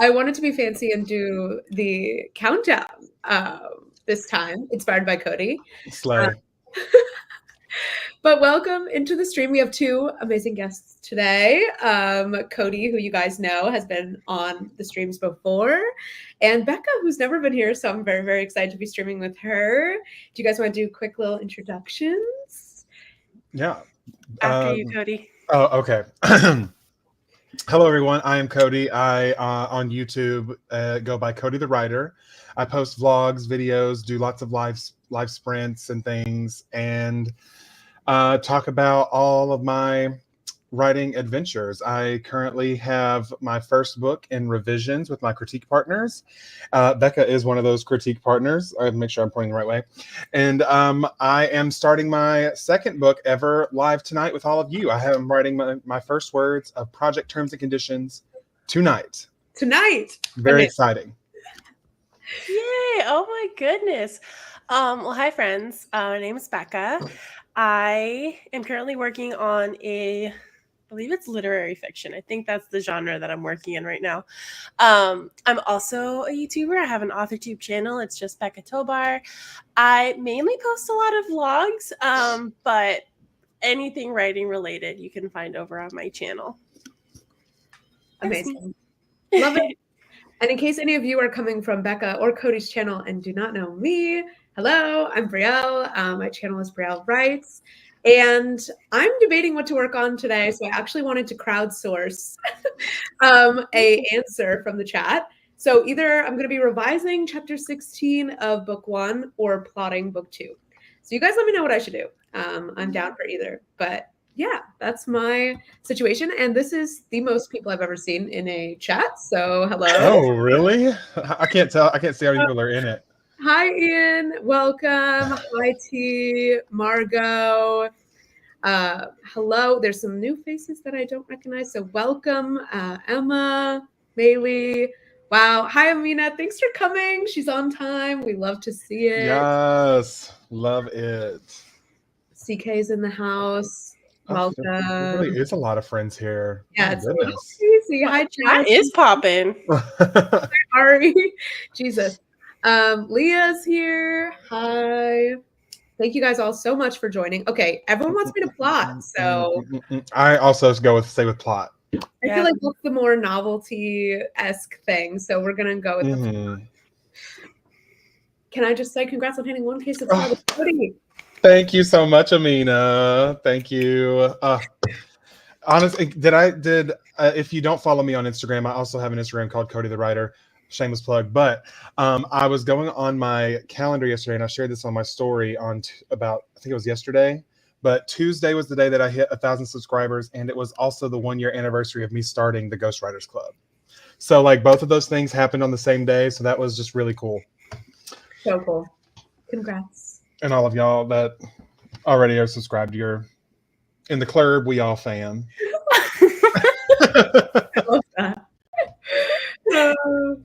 I wanted to be fancy and do the countdown this time, inspired by Cody. Slay. But welcome into the stream. We have two amazing guests today. Cody, who you guys know, has been on the streams before, and Becca, who's never been here. So I'm very, very excited to be streaming with her. Do you guys want to do quick little introductions? Yeah. After you, Cody. Oh, okay. Hello, everyone. I am Cody. I, on YouTube, go by Cody the Writer. I post vlogs, videos, do lots of live sprints and things, and talk about all of my writing adventures. I currently have my first book in revisions with my critique partners. Becca is one of those critique partners. I have to make sure I'm pointing the right way. And I am starting my second book ever live tonight with all of you. I'm writing my first words of project terms and conditions tonight. Very exciting. Yay. Oh my goodness. Well, hi friends. My name is Becca. I am currently working on I believe it's literary fiction. I think that's the genre that I'm working in right now. I'm also a YouTuber. I have an AuthorTube channel. It's just Becca Tobar. I mainly post a lot of vlogs, but anything writing related you can find over on my channel. Amazing. Love it. And in case any of you are coming from Becca or Cody's channel and do not know me, hello, I'm Brielle. My channel is Brielle Writes. And I'm debating what to work on today. So I actually wanted to crowdsource a answer from the chat. So either I'm going to be revising chapter 16 of book 1 or plotting book 2. So you guys let me know what I should do. I'm down for either. But yeah, that's my situation. And this is the most people I've ever seen in a chat. So hello. Oh, really? I can't tell. I can't see how many people are in it. Hi, Ian. Welcome. Hi, T. Margot. Hello. There's some new faces that I don't recognize. So welcome, Emma, Maylee. Wow. Hi, Amina. Thanks for coming. She's on time. We love to see it. Yes. Love it. CK's in the house. Welcome. There really is a lot of friends here. Yeah, it's crazy. Hi, That is popping. Hi, Ari. Jesus. Leah's here. Hi. Thank you guys all so much for joining. Okay, everyone wants me to plot, so I also stay with plot. I feel like that's the more novelty-esque thing, so we're gonna go with the plot. Can I just say congrats on hitting 1K subscribers? Thank you so much, Amina. Thank you. Honestly, if you don't follow me on Instagram, I also have an Instagram called Cody the Writer. Shameless plug. But I was going on my calendar yesterday, and I shared this on my story I think it was yesterday. But Tuesday was the day that I hit 1,000 subscribers, and it was also the 1-year anniversary of me starting the Ghostwriters Club. So like both of those things happened on the same day, so that was just really cool. So cool. Congrats. And all of y'all that already are subscribed, you're in the club. We all fan. I love that.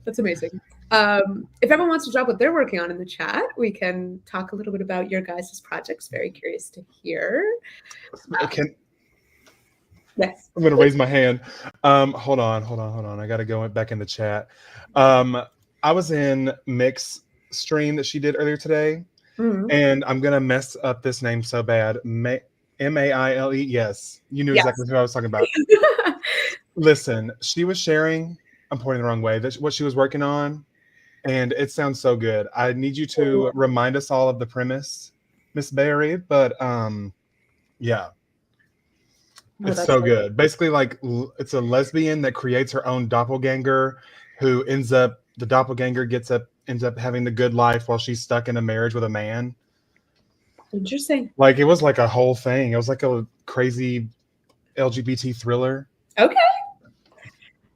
That's amazing. If everyone wants to drop what they're working on in the chat, we can talk a little bit about your guys' projects. Very curious to hear. Yes. I'm going to raise my hand. Hold on. I got to go back in the chat. I was in Mick's stream that she did earlier today. And I'm going to mess up this name so bad. M-A-I-L-E. Yes. You knew exactly who I was talking about. Listen, she was sharing, I'm pointing the wrong way, what she was working on. And it sounds so good. I need you to remind us all of the premise, Miss Barry. But yeah. It's so good. Basically, like, it's a lesbian that creates her own doppelganger who ends up having the good life while she's stuck in a marriage with a man. Interesting. Like, it was like a whole thing. It was like a crazy LGBT thriller. Okay.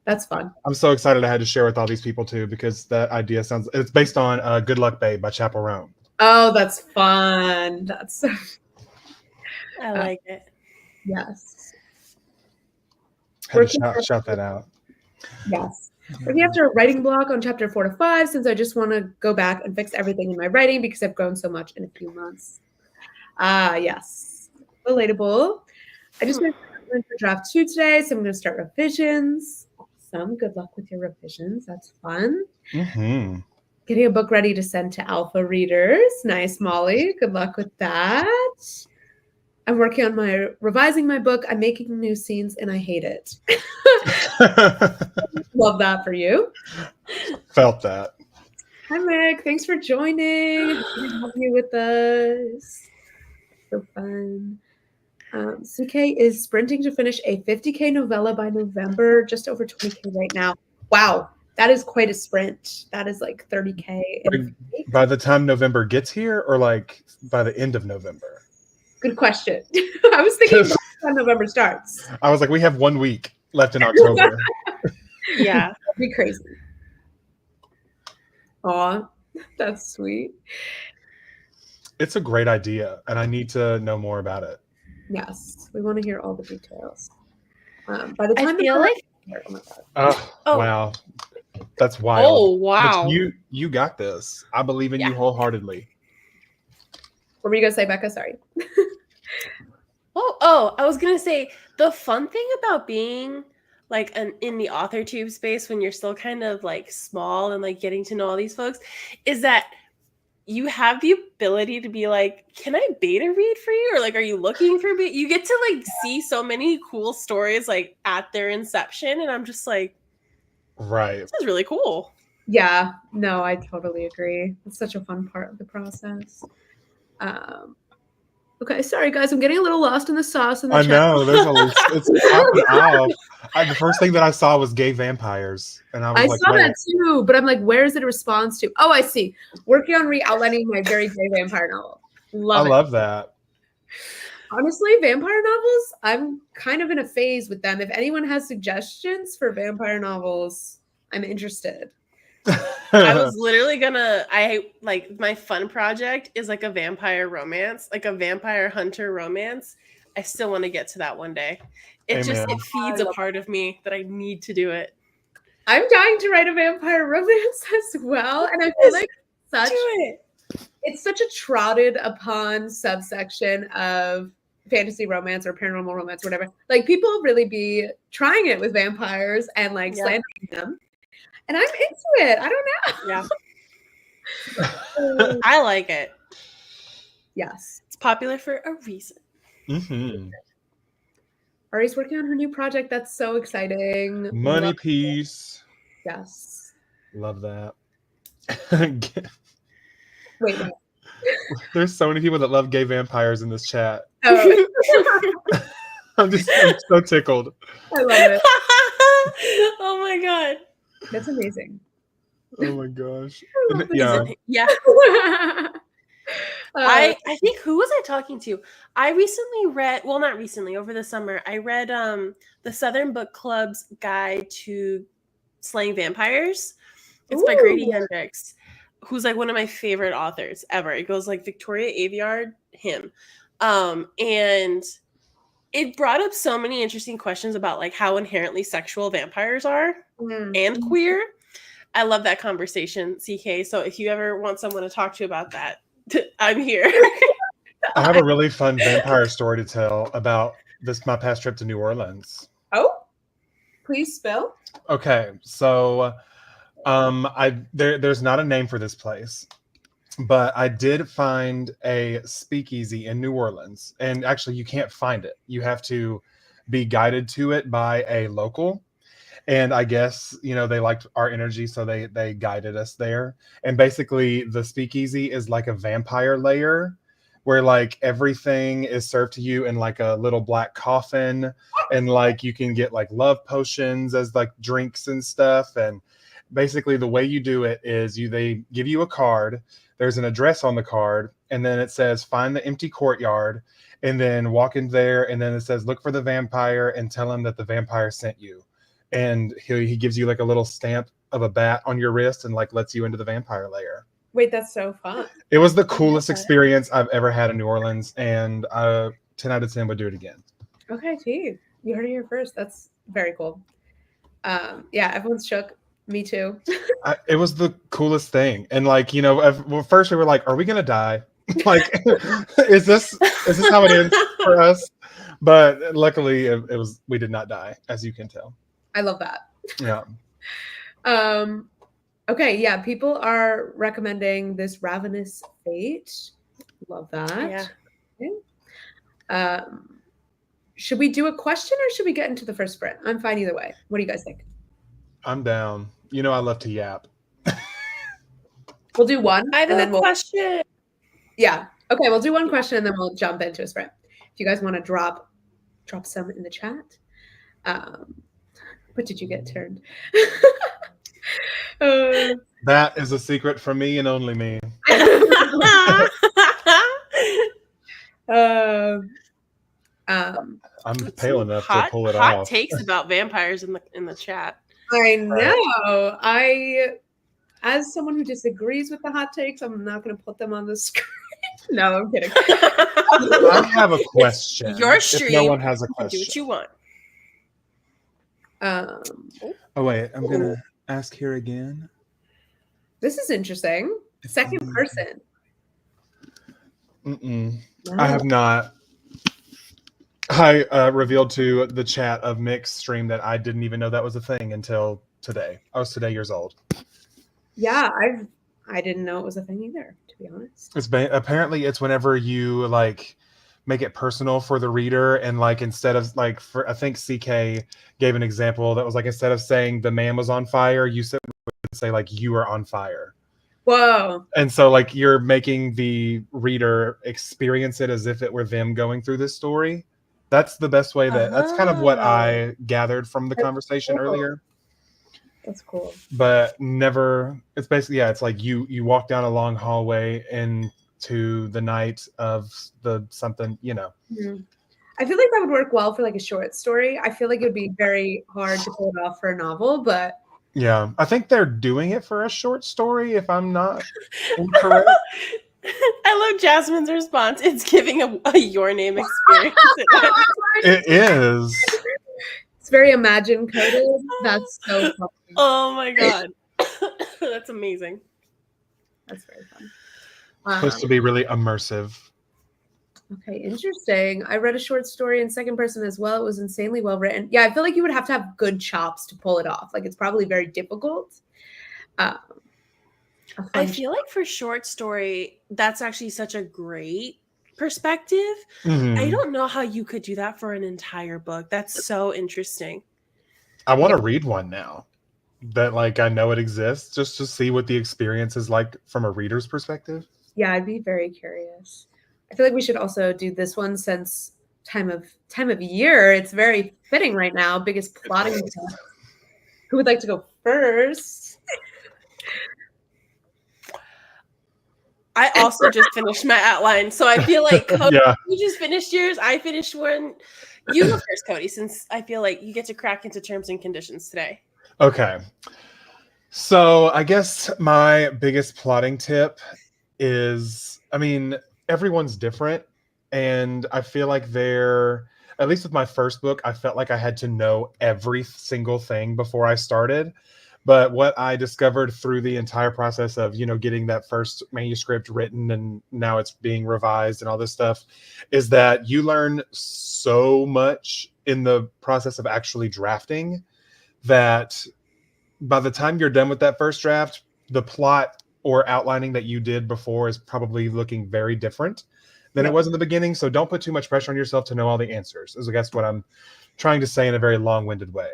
That's fun. I'm so excited I had to share with all these people too, because that idea it's based on Good Luck Babe by Chappell Roan. Oh, that's fun. I like it. Yes. Had to shout that out. Yes. Working after a writing block on chapter 4 to 5, since I just want to go back and fix everything in my writing because I've grown so much in a few months. Yes. Relatable. I just went for draft 2 today, so I'm going to start revisions. Awesome. Good luck with your revisions. That's fun. Mm-hmm. Getting a book ready to send to alpha readers. Nice, Molly. Good luck with that. I'm working on revising my book. I'm making new scenes and I hate it. Love that for you. Felt that. Hi, Meg. Thanks for joining. Happy to have you with us. So fun. CK is sprinting to finish a 50K novella by November, just over 20K right now. Wow, that is quite a sprint. That is like 30K. By the time November gets here, or like by the end of November? Good question. I was thinking by the time November starts. I was like, we have 1 week left in October. Yeah. That'd be crazy. Aw, that's sweet. It's a great idea, and I need to know more about it. Yes, we want to hear all the details. By the time I feel like Oh my God. Oh. Wow. That's wild. Oh wow. But you got this. I believe in you wholeheartedly. What were you gonna say, Becca? Sorry. I was gonna say the fun thing about being like in the author tube space when you're still kind of like small and like getting to know all these folks is that you have the ability to be like, can I beta read for you? Or like, are you looking for me? You get to like see so many cool stories like at their inception. And I'm just like, right. This is really cool. Yeah, no, I totally agree. It's such a fun part of the process. Okay, sorry guys, I'm getting a little lost in the sauce in the chat. I know, it's popping off. The first thing that I saw was gay vampires, and I was saw that too, but I'm like, where is it a response to? Oh, I see. Working on re-outlining my very gay vampire novel. I love that. Honestly, vampire novels, I'm kind of in a phase with them. If anyone has suggestions for vampire novels, I'm interested. I was literally my fun project is like a vampire romance, like a vampire hunter romance. I still want to get to that one day. It feeds a part of me that I need to do it. I'm dying to write a vampire romance as well. And I feel like it's such a trodden upon subsection of fantasy romance or paranormal romance, or whatever. Like people really be trying it with vampires and like slandering them. And I'm into it. I don't know. Yeah. I like it. Yes. It's popular for a reason. Mm-hmm. Ari's working on her new project. That's so exciting. Money piece. Yes. Love that. Wait. There's so many people that love gay vampires in this chat. Oh. I'm so tickled. I love it. Oh my God. That's amazing. Oh my gosh. Yeah. I think, who was I talking to? I recently read, well, not recently, over the summer, I read the Southern Book Club's Guide to Slaying Vampires. It's by Grady Hendrix, who's like one of my favorite authors ever. It goes like Victoria Aveyard, him. And it brought up so many interesting questions about like how inherently sexual vampires are and queer. I love that conversation, CK. So if you ever want someone to talk to about that, I'm here. I have a really fun vampire story to tell about my past trip to New Orleans. Oh, please spill. Okay, so there's not a name for this place, but I did find a speakeasy in New Orleans, and actually you can't find it. You have to be guided to it by a local. And I guess, they liked our energy, so they guided us there. And basically, the speakeasy is like a vampire lair where, like, everything is served to you in, like, a little black coffin. And, like, you can get, like, love potions as, like, drinks and stuff. And basically, the way you do it is they give you a card. There's an address on the card. And then it says, find the empty courtyard. And then walk in there. And then it says, look for the vampire and tell him that the vampire sent you. And he gives you like a little stamp of a bat on your wrist and like lets you into the vampire lair. Wait, that's so fun. It was the coolest experience I've ever had in New Orleans, and 10 out of 10 would do it again. Okay, gee, you heard it here first. That's very cool. Yeah, everyone's shook. Me too. It was the coolest thing, and like first we were like, "Are we gonna die? Like, is this how it ends for us?" But luckily, we did not die, as you can tell. I love that. Yeah. Okay, yeah, people are recommending this Ravenous Fate. Love that. Yeah. Okay. Should we do a question or should we get into the first sprint? I'm fine either way. What do you guys think? I'm down. You know I love to yap. We'll do one. I have and a then question. Yeah. Okay, we'll do one question and then we'll jump into a sprint. If you guys want to drop some in the chat. What did you get turned? That is a secret from me and only me. I'm pale enough to pull it hot off. takes about vampires in the chat. I know. As someone who disagrees with the hot takes, I'm not going to put them on the screen. No, I'm kidding. I have a question. Your stream. If no one has a Do question. what you want. Oh wait, I'm gonna ask here again. This is interesting. Second person. No. I have not. I revealed to the chat of Mick's stream that I didn't even know that was a thing until today. I was today years old. Yeah, I didn't know it was a thing either, to be honest. Apparently it's whenever you like make it personal for the reader, and like instead of like I think CK gave an example that was like instead of saying the man was on fire, you would say like you are on fire. Whoa. And so like you're making the reader experience it as if it were them going through this story. That's the best way that's kind of what I gathered from the conversation earlier. That's cool. But never, it's basically, it's like you walk down a long hallway into the night of the something, Mm-hmm. I feel like that would work well for like a short story. I feel like it would be very hard to pull it off for a novel, but yeah, I think they're doing it for a short story, if I'm not incorrect. I love Jasmine's response. It's giving a your name experience. It is. It's very imagine coded. That's so funny. Oh my god. That's amazing. That's very fun. Supposed to be really immersive. Okay, interesting. I read a short story in second person as well. It was insanely well written. Yeah, I feel like you would have to have good chops to pull it off. Like it's probably very difficult. I feel like for short story, that's actually such a great perspective. Mm-hmm. I don't know how you could do that for an entire book. That's so interesting. I want to read one now that like I know it exists, just to see what the experience is like from a reader's perspective. Yeah, I'd be very curious. I feel like we should also do this one since time of year. It's very fitting right now. Biggest plotting stuff. Who would like to go first? I also just finished my outline, so I feel like Cody, Yeah. You just finished yours. I finished one. You go first, Cody, since I feel like you get to crack into terms and conditions today. Okay. So I guess my biggest plotting tip is, I mean, everyone's different. And I feel like at least with my first book, I felt like I had to know every single thing before I started. But what I discovered through the entire process of, getting that first manuscript written and now it's being revised and all this stuff is that you learn so much in the process of actually drafting that by the time you're done with that first draft, the plot or outlining that you did before is probably looking very different than it was in the beginning. So don't put too much pressure on yourself to know all the answers, is I guess what I'm trying to say in a very long-winded way.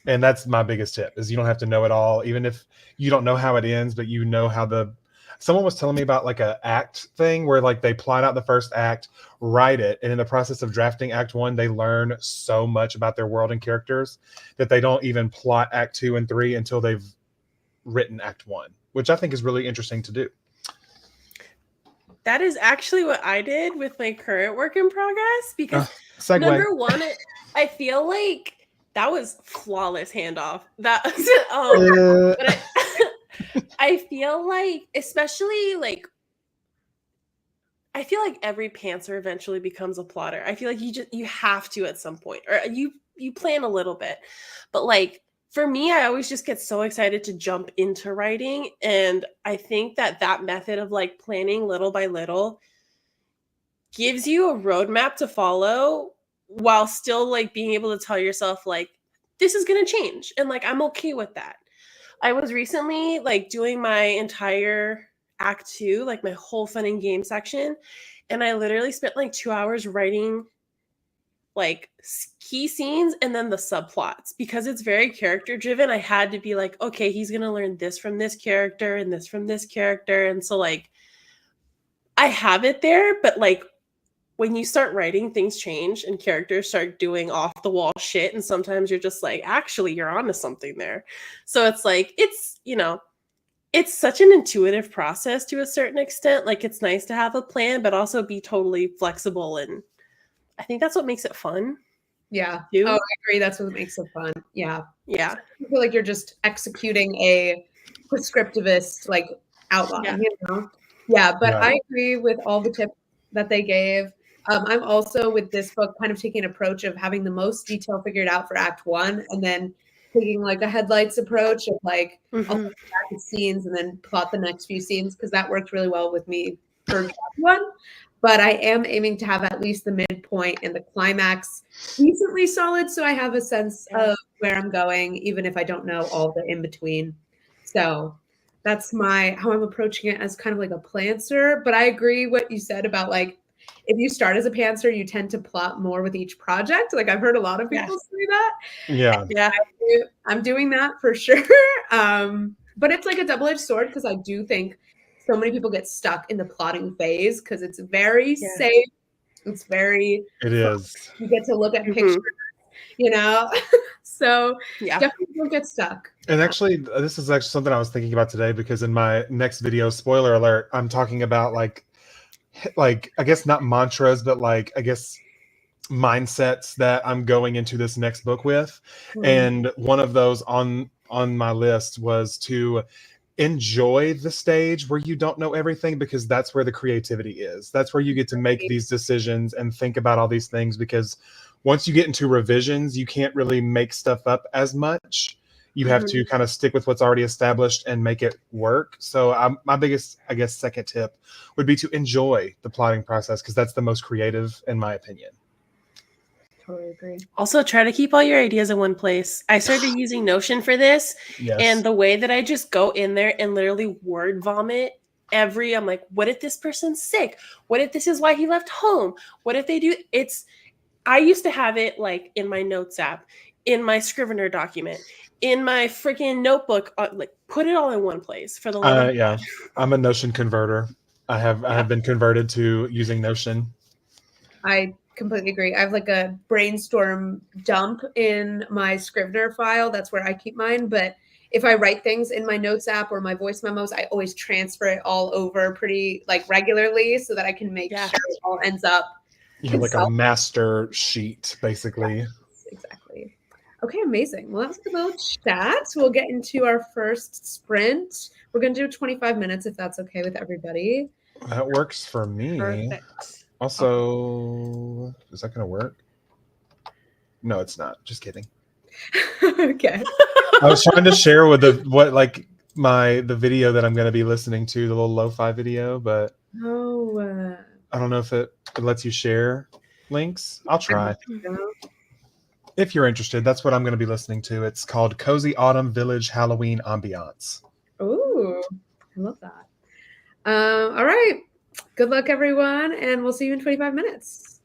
And that's my biggest tip, is you don't have to know it all, even if you don't know how it ends, but you know how someone was telling me about like a act thing where like they plot out the first act, write it, and in the process of drafting act 1, they learn so much about their world and characters that they don't even plot act 2 and 3 until they've written act 1, which I think is really interesting to do. That is actually what I did with my current work in progress, because segue. Number 1, I feel like that was flawless handoff. That was, but I feel like, especially like, I feel like every pantser eventually becomes a plotter. I feel like you have to at some point, or you plan a little bit, but like for me, I always just get so excited to jump into writing, and I think that method of like planning little by little gives you a roadmap to follow, while still like being able to tell yourself like, this is going to change. And like, I'm okay with that. I was recently like doing my entire act 2, like my whole fun and game section. And I literally spent like 2 hours writing like key scenes and then the subplots, because it's very character driven. I had to be like, okay, he's going to learn this from this character and this from this character. And so like, I have it there, but like, when you start writing, things change and characters start doing off the wall shit. And sometimes you're just like, actually, you're onto something there. So it's like, it's, you know, it's such an intuitive process to a certain extent. Like, it's nice to have a plan, but also be totally flexible. And I think that's what makes it fun. Yeah. Too. Oh, I agree. That's what makes it fun. Yeah. Yeah. I feel like you're just executing a prescriptivist like outline, Yeah. you know? Yeah, but Yeah. I agree with all the tips that they gave. I'm also with this book kind of taking an approach of having the most detail figured out for Act 1 and then taking like a headlights approach of like I'll Mhm. start with scenes and then plot the next few scenes, because that worked really well with me for Act 1. But I am aiming to have at least the midpoint and the climax decently solid, so I have a sense of where I'm going, even if I don't know all the in between. So that's how I'm approaching it, as kind of like a plantser. But I agree what you said about like, if you start as a pantser, you tend to plot more with each project. Like I've heard a lot of people say that. Yeah. Yeah. I'm doing that for sure. But it's like a double-edged sword, because I do think so many people get stuck in the plotting phase because it's very safe. It's very It is. You get to look at pictures, you know? So Yeah. definitely don't get stuck. And actually, this is actually something I was thinking about today, because in my next video, spoiler alert, I'm talking about like I guess not mantras, but like I guess mindsets that I'm going into this next book with. And one of those on my list was to enjoy the stage where you don't know everything, because that's where the creativity is. That's where you get to make these decisions and think about all these things, because once you get into revisions, you can't really make stuff up as much. You have to kind of stick with what's already established and make it work. So my biggest, I guess, second tip would be to enjoy the plotting process, because that's the most creative, in my opinion. Totally agree. Also, try to keep all your ideas in one place. I started using Notion for this, and the way that I just go in there and literally word vomit I'm like, what if this person's sick? What if this is why he left home? What if they do? I used to have it like in my notes app, in my Scrivener document, in my freaking notebook, like put it all in one place for the love of Yeah, I'm a Notion converter. I have been converted to using Notion. I completely agree. I have like a brainstorm dump in my Scrivener file. That's where I keep mine. But if I write things in my notes app or my voice memos, I always transfer it all over pretty like regularly, so that I can make sure it all ends up. You have like a master sheet, basically. Yes, exactly. Okay, amazing. Well, that was a good little chat. We'll get into our first sprint. We're going to do 25 minutes, if that's okay with everybody. That works for me. Perfect. Also, is that going to work? No, it's not. Just kidding. Okay. I was trying to share with the video that I'm going to be listening to, the little lo-fi video, but I don't know if it lets you share links. I'll try. If you're interested, that's what I'm going to be listening to. It's called Cozy Autumn Village Halloween Ambiance. Ooh, I love that. All right. Good luck, everyone, and we'll see you in 25 minutes.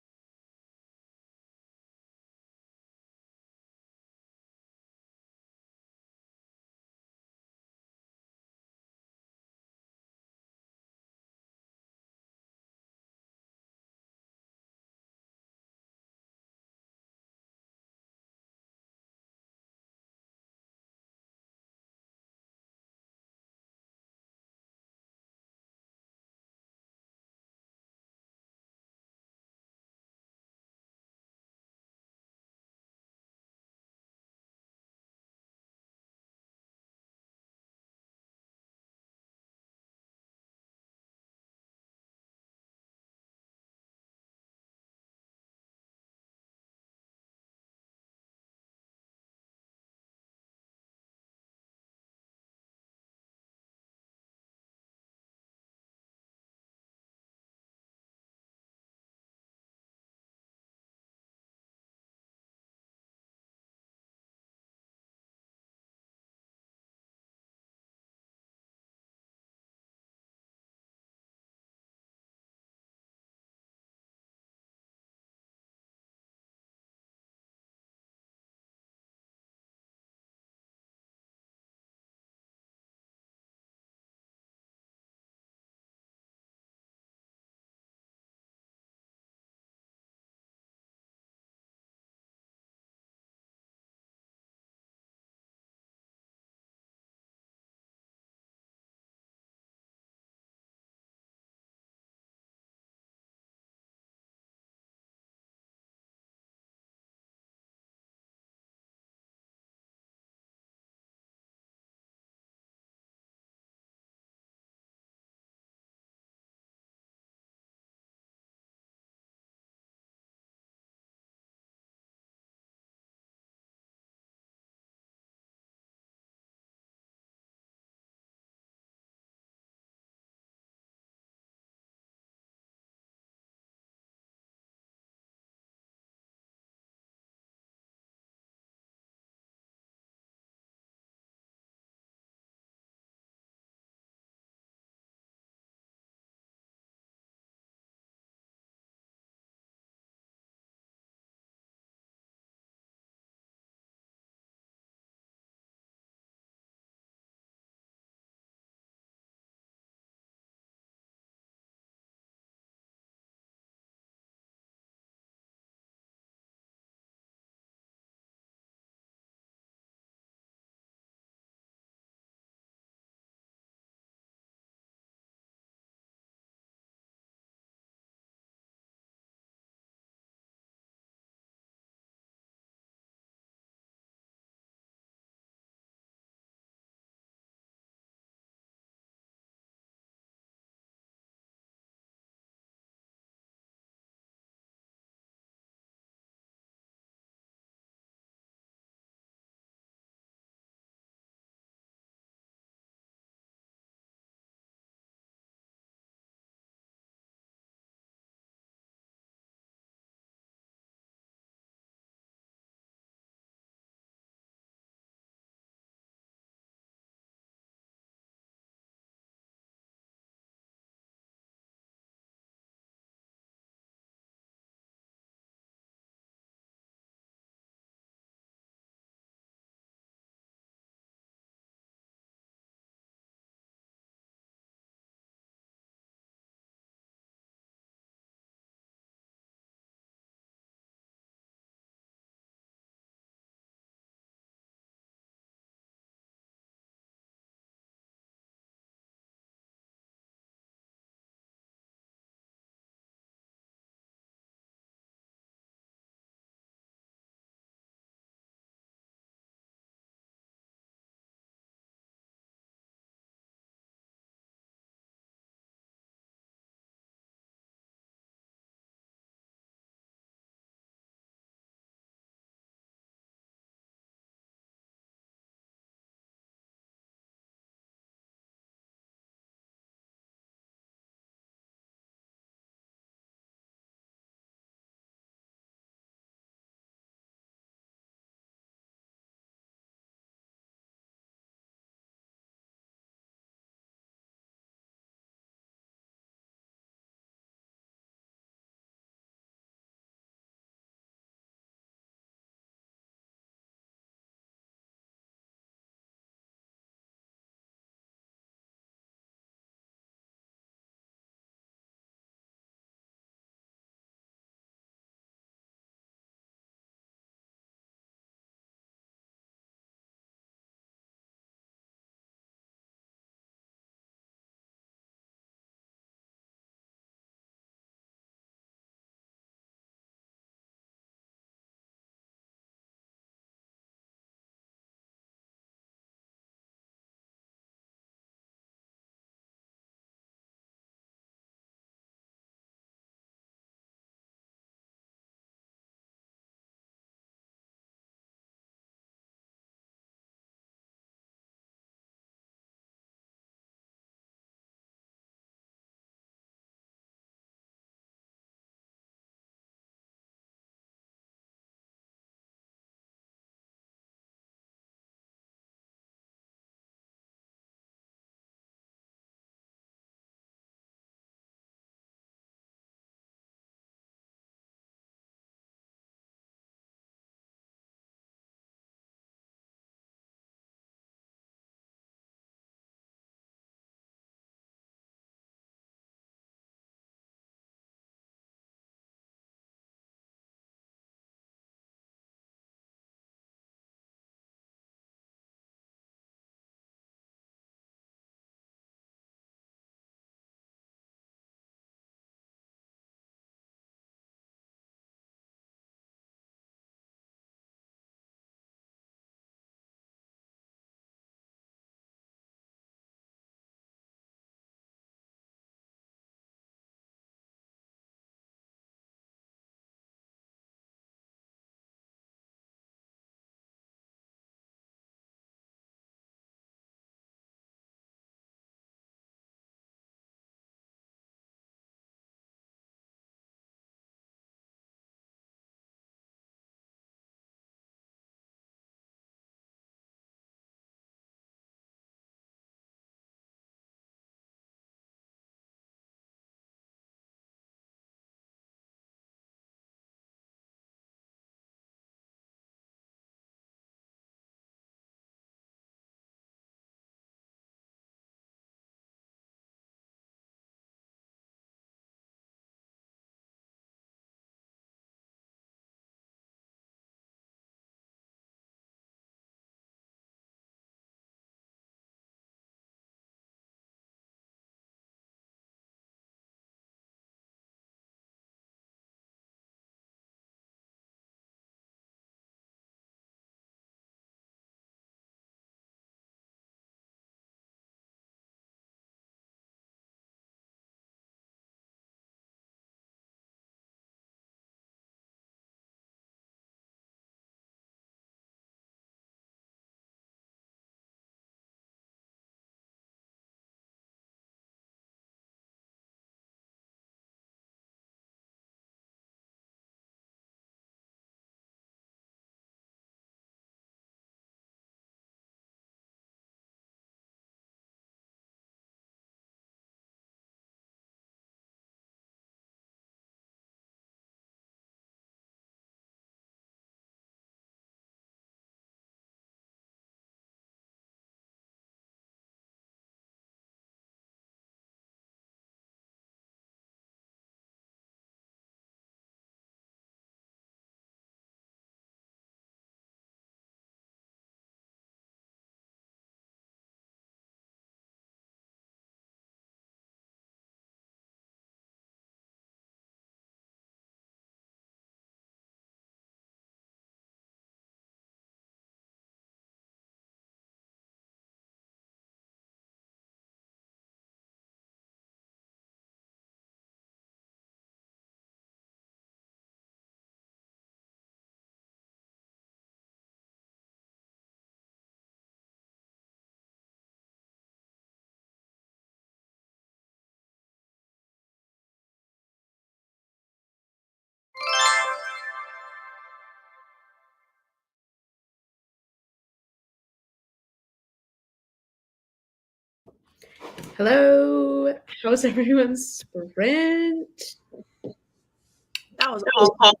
Hello. How's everyone's sprint? That was awful.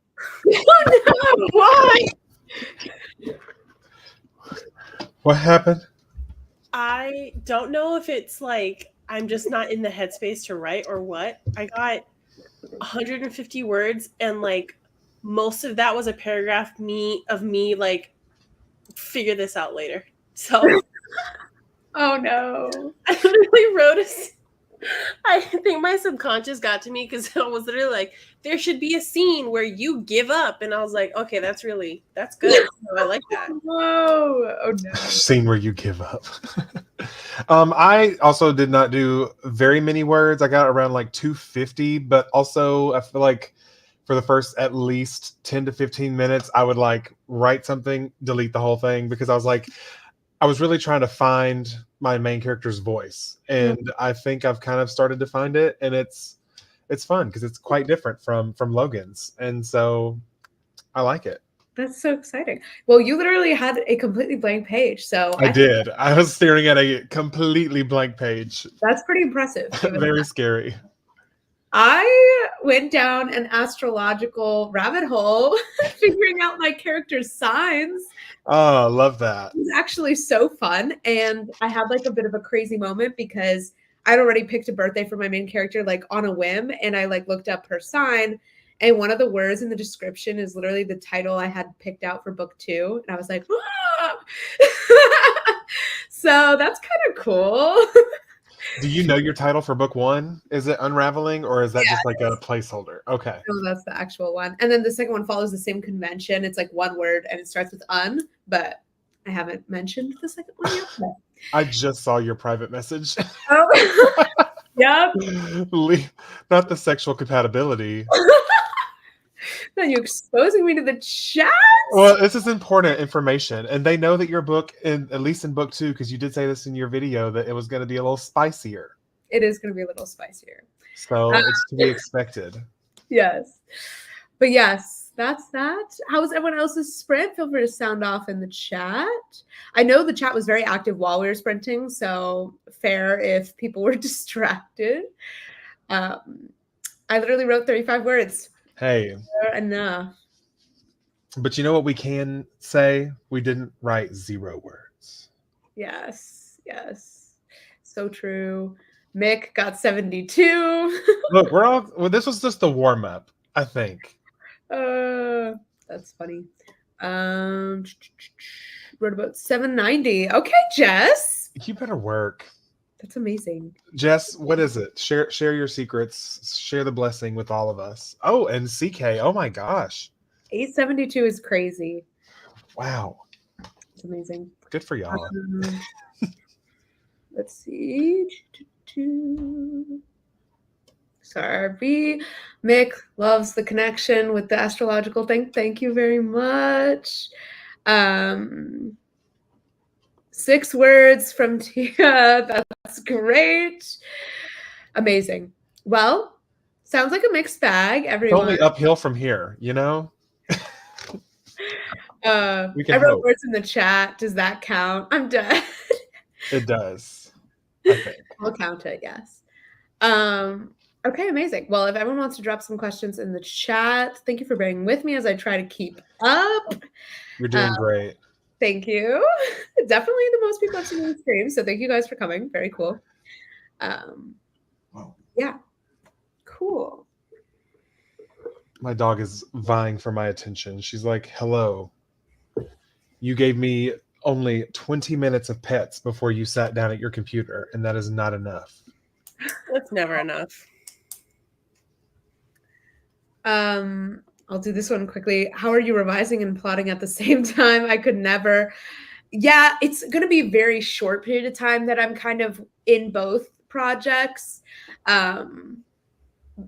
Oh, no, why? What happened? I don't know if it's like I'm just not in the headspace to write or what. I got 150 words and like most of that was a paragraph of me like figure this out later. So Oh no. I literally wrote I think my subconscious got to me because I was literally like, there should be a scene where you give up. And I was like, okay, that's good. I like that. Whoa. Oh no. Scene where you give up. I also did not do very many words. I got around like 250, but also I feel like for the first at least 10 to 15 minutes, I would like write something, delete the whole thing, because I was like, I was really trying to find my main character's voice. And I think I've kind of started to find it, and it's fun because it's quite different from Logan's. And so I like it. That's so exciting. Well, you literally had a completely blank page. So I did. I was staring at a completely blank page. That's pretty impressive. Very scary. I went down an astrological rabbit hole figuring out my character's signs. Oh, love that. It was actually so fun. And I had like a bit of a crazy moment because I'd already picked a birthday for my main character, like on a whim. And I like looked up her sign. And one of the words in the description is literally the title I had picked out for book 2. And I was like, ah! So that's kind of cool. Do you know your title for book 1? Is it Unraveling, or is that just like a placeholder? Okay. No, that's the actual one. And then the second one follows the same convention. It's like one word and it starts with un, but I haven't mentioned the second one yet. But... I just saw your private message. Oh, yep. Not the sexual compatibility. Then you're exposing me to the chat. Well, this is important information, and they know that your book, at least in book 2, because you did say this in your video, that it was going to be a little spicier. It is going to be a little spicier. So it's to be expected. Yes. But yes, that's that. How was everyone else's sprint? Feel free to sound off in the chat. I know the chat was very active while we were sprinting, so fair if people were distracted. I literally wrote 35 words. Hey. Fair enough. But you know what we can say? We didn't write 0 words. Yes. So true. Mick got 72. Look, this was just the warm-up, I think. That's funny. Wrote about 790. Okay, Jess. You better work. That's amazing. Jess, what is it? Share your secrets. Share the blessing with all of us. Oh, and CK. Oh my gosh. 872 is crazy. Wow. It's amazing. Good for y'all. Let's see. Sorry. Mick loves the connection with the astrological thing. Thank you very much. 6 words from Tia. That's great. Amazing. Well, sounds like a mixed bag, everyone. It's only uphill from here, you know? I wrote words in the chat. Does that count? I'm dead. It does. I think. I'll count it, yes. Okay, amazing. Well, if everyone wants to drop some questions in the chat, thank you for bearing with me as I try to keep up. You're doing great. Thank you. Definitely the most people I've seen on the stream, so thank you guys for coming. Very cool. Wow. Yeah. Cool. My dog is vying for my attention. She's like, hello. You gave me only 20 minutes of pets before you sat down at your computer, and that is not enough. That's never enough. I'll do this one quickly. How are you revising and plotting at the same time? I could never. Yeah, it's going to be a very short period of time that I'm kind of in both projects.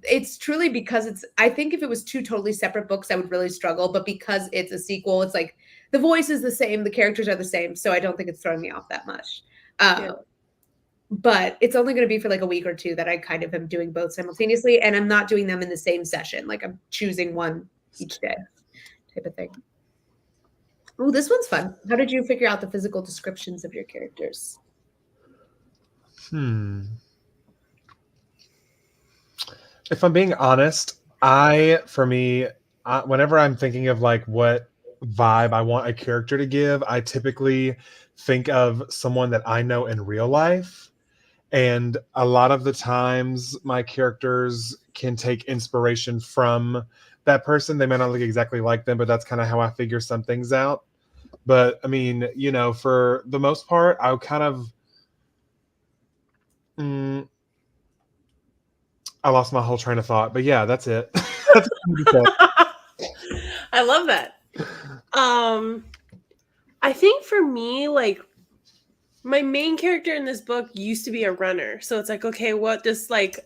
It's truly because I think if it was 2 totally separate books, I would really struggle. But because it's a sequel, it's like the voice is the same, the characters are the same. So I don't think it's throwing me off that much. But it's only going to be for like a week or 2 that I kind of am doing both simultaneously. And I'm not doing them in the same session. Like I'm choosing one each day type of thing. Oh, this one's fun. How did you figure out the physical descriptions of your characters? If I'm being honest, whenever I'm thinking of like what vibe I want a character to give, I typically think of someone that I know in real life. And a lot of the times my characters can take inspiration from that person. They may not look exactly like them, but that's kind of how I figure some things out. But I mean, you know, for the most part, I kind of I lost my whole train of thought, but yeah, that's it. That's I love that. I think for me, like, my main character in this book used to be a runner. So it's like, okay, what does like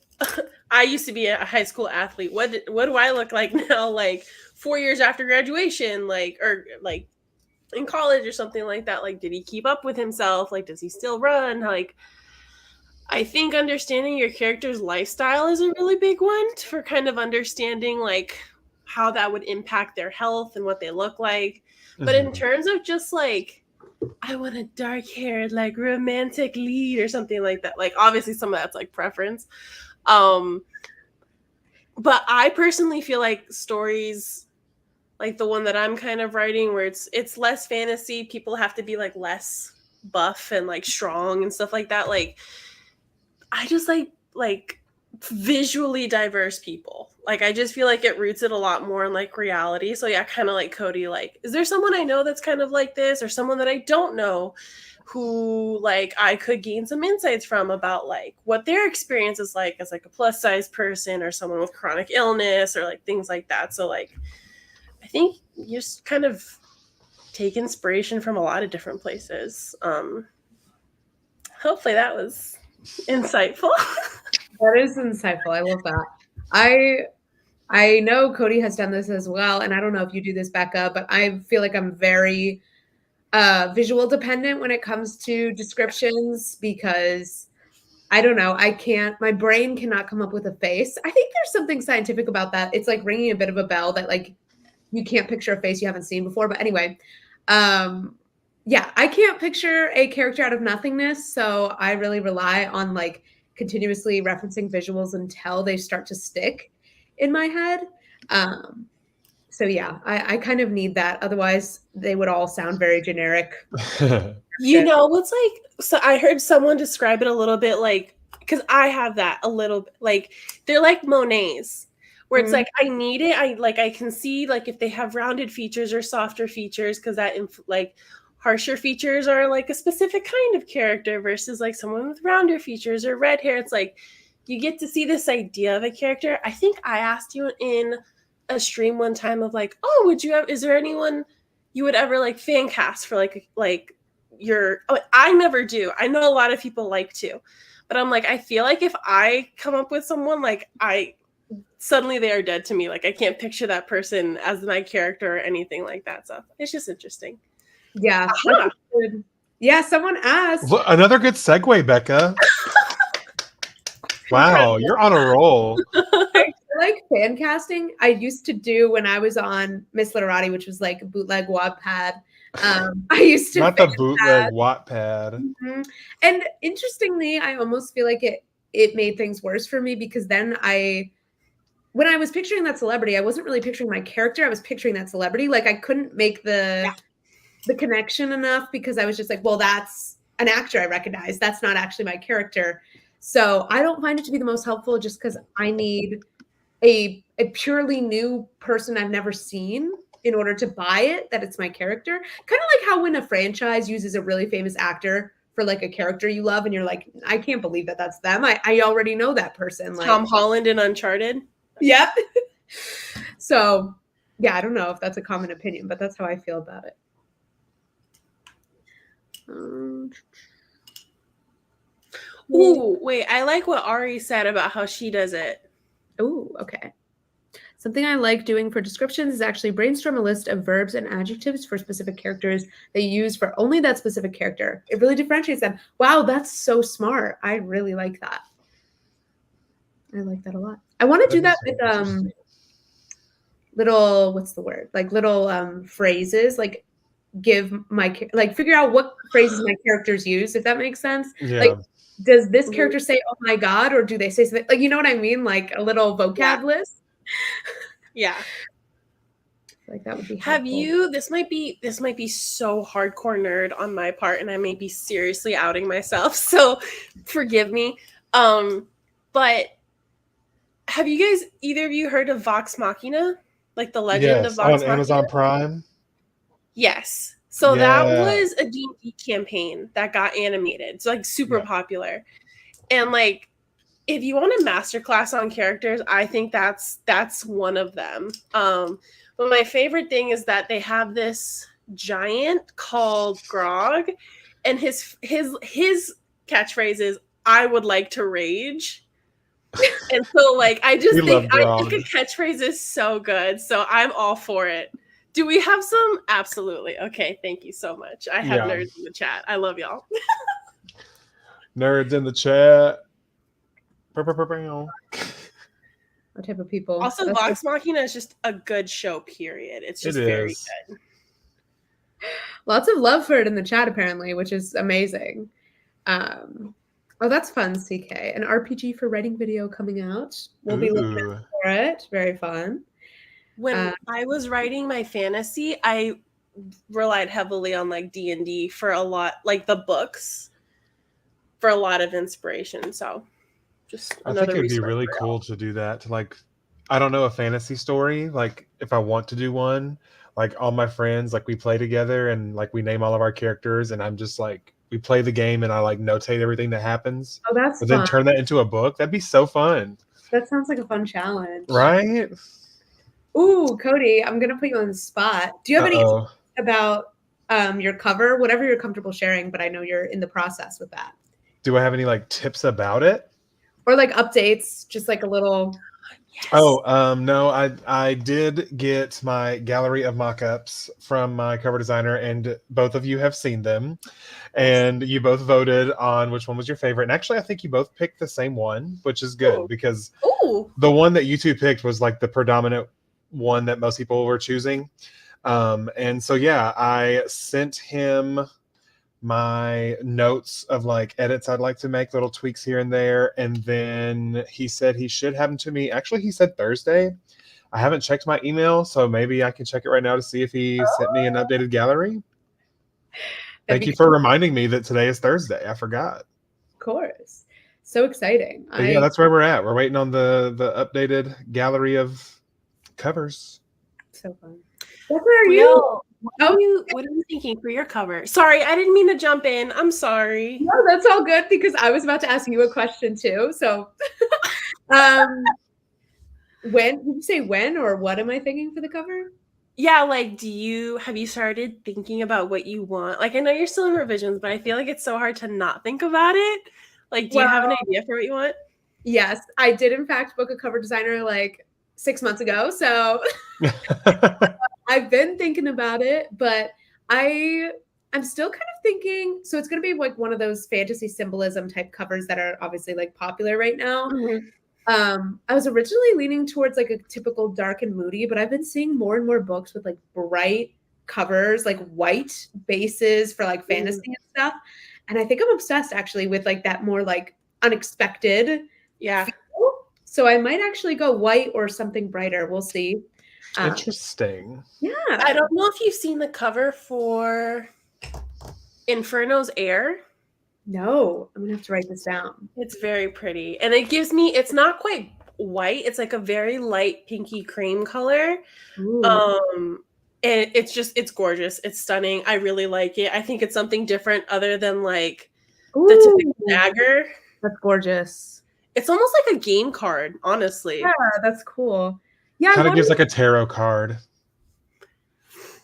I used to be a high school athlete. What do I look like now, like 4 years after graduation, like, or like in college or something like that? Like, did he keep up with himself? Like, does he still run? Like, I think understanding your character's lifestyle is a really big one for kind of understanding like how that would impact their health and what they look like. But in terms of just like, I want a dark haired, like romantic lead or something like that. Like, obviously some of that's like preference. But I personally feel like stories like the one that I'm kind of writing where it's less fantasy, people have to be like less buff and like strong and stuff like that. Like, I just like visually diverse people. Like, I just feel like it roots it a lot more in like reality. So yeah, kind of like Cody, like, is there someone I know that's kind of like this, or someone that I don't know who like I could gain some insights from about like what their experience is like as like a plus size person or someone with chronic illness or like things like that. So like, I think you just kind of take inspiration from a lot of different places. Hopefully that was insightful. That is insightful. I love that. I know Cody has done this as well, and I don't know if you do this, Becca, but I feel like I'm very visual dependent when it comes to descriptions because I don't know, my brain cannot come up with a face. I think there's something scientific about that. It's like ringing a bit of a bell that like you can't picture a face you haven't seen before. But anyway, yeah, I can't picture a character out of nothingness. So I really rely on like continuously referencing visuals until they start to stick in my head. So yeah, I kind of need that. Otherwise, they would all sound very generic. You know, what's like, so I heard someone describe it a little bit like, because I have that a little bit, like, they're like Monets, where it's like, I need it. I can see like if they have rounded features or softer features, because that like harsher features are like a specific kind of character versus like someone with rounder features or red hair. It's like, you get to see this idea of a character. I think I asked you in a stream one time of like, oh, is there anyone you would ever like fan cast for like I never do. I know a lot of people like to, but I'm like, I feel like if I come up with someone, like suddenly they are dead to me. Like, I can't picture that person as my character or anything like that. So it's just interesting. Yeah. Yeah. Someone asked. Look, another good segue, Becca. Wow, you're on a roll. Like fan casting, I used to do when I was on Miss Literati, which was like a bootleg Wattpad. I used to not the bootleg Wattpad. Mm-hmm. And interestingly, I almost feel like it made things worse for me because then when I was picturing that celebrity, I wasn't really picturing my character. I was picturing that celebrity. Like I couldn't make the connection enough because I was just like, well, that's an actor I recognize. That's not actually my character. So I don't find it to be the most helpful just because I need a purely new person I've never seen in order to buy it, that it's my character. Kind of like how when a franchise uses a really famous actor for like a character you love and you're like, I can't believe that that's them. I already know that person. Like Tom Holland in Uncharted. Yeah. So yeah, I don't know if that's a common opinion, but that's how I feel about it. Ooh, wait, I like what Ari said about how she does it. Oh, okay. Something I like doing for descriptions is actually brainstorm a list of verbs and adjectives for specific characters they use for only that specific character. It really differentiates them. Wow, that's so smart. I really like that. I like that a lot. I want to do that with little, what's the word? Like little phrases, like figure out what phrases my characters use, if that makes sense. Yeah. Like does this character say, oh my God, or do they say something like, you know what I mean? Like a little vocab list. Yeah. Like that would be helpful. Have you, this might be so hardcore nerd on my part, and I may be seriously outing myself, so forgive me. But have you guys, either of you heard of Vox Machina? Like the legend of Vox on Machina? Amazon Prime. Yes. So that was a D&D campaign that got animated. It's like super popular. And like, if you want a masterclass on characters, I think that's one of them. But my favorite thing is that they have this giant called Grog, and his catchphrase is, "I would like to rage." And so, like, I just think a catchphrase is so good. So I'm all for it. Do we have some? Absolutely. Okay, thank you so much. I have nerds in the chat. I love y'all. Nerds in the chat. What type of people? Also, Vox Machina is just a good show, period. It's just very good. Lots of love for it in the chat, apparently, which is amazing. Oh, that's fun, CK. An RPG for writing video coming out. We'll be looking out for it. Very fun. When I was writing my fantasy, I relied heavily on like D&D for a lot, like the books, for a lot of inspiration. So I think it'd be really cool to do that, to like, I don't know, a fantasy story. Like if I want to do one, like all my friends, like we play together and like we name all of our characters, and I'm just like, we play the game and I like notate everything that happens. Oh, that's fun. Then turn that into a book. That'd be so fun. That sounds like a fun challenge. Right? Ooh, Cody, I'm going to put you on the spot. Do you have any about your cover? Whatever you're comfortable sharing, but I know you're in the process with that. Do I have any like tips about it? Or like updates, just like a little. Yes. Oh, no, I did get my gallery of mock-ups from my cover designer, and both of you have seen them. And you both voted on which one was your favorite. And actually, I think you both picked the same one, which is good because the one that you two picked was like the predominant one that most people were choosing. And so, yeah, I sent him my notes of like edits I'd like to make, little tweaks here and there, and then he said he should have them to me. Actually, he said Thursday. I haven't checked my email, so maybe I can check it right now to see if he sent me an updated gallery. Thank you for reminding me that today is Thursday. I forgot. Of course. So exciting. Yeah, that's where we're at. We're waiting on the updated gallery of covers. So fun. That's where you. What are you thinking for your cover? Sorry, I didn't mean to jump in. I'm sorry. No, that's all good because I was about to ask you a question too. So, when did you say when or what am I thinking for the cover? Yeah, like, have you started thinking about what you want? Like, I know you're still in revisions, but I feel like it's so hard to not think about it. Like, do you have an idea for what you want? Yes, I did in fact book a cover designer like 6 months ago. So I've been thinking about it, but I'm still kind of thinking, so it's going to be like one of those fantasy symbolism type covers that are obviously like popular right now. Mm-hmm. I was originally leaning towards like a typical dark and moody, but I've been seeing more and more books with like bright covers, like white bases for like fantasy and stuff. And I think I'm obsessed actually with like that more like unexpected feel. So I might actually go white or something brighter. We'll see. Interesting. Yeah. I don't know if you've seen the cover for Inferno's Heir. No, I'm gonna have to write this down. It's very pretty. And it gives me, it's not quite white. It's like a very light pinky cream color. Ooh. And it's gorgeous. It's stunning. I really like it. I think it's something different other than like the typical dagger. That's gorgeous. It's almost like a game card, honestly. Yeah, that's cool. Yeah, kind of gives like a tarot card.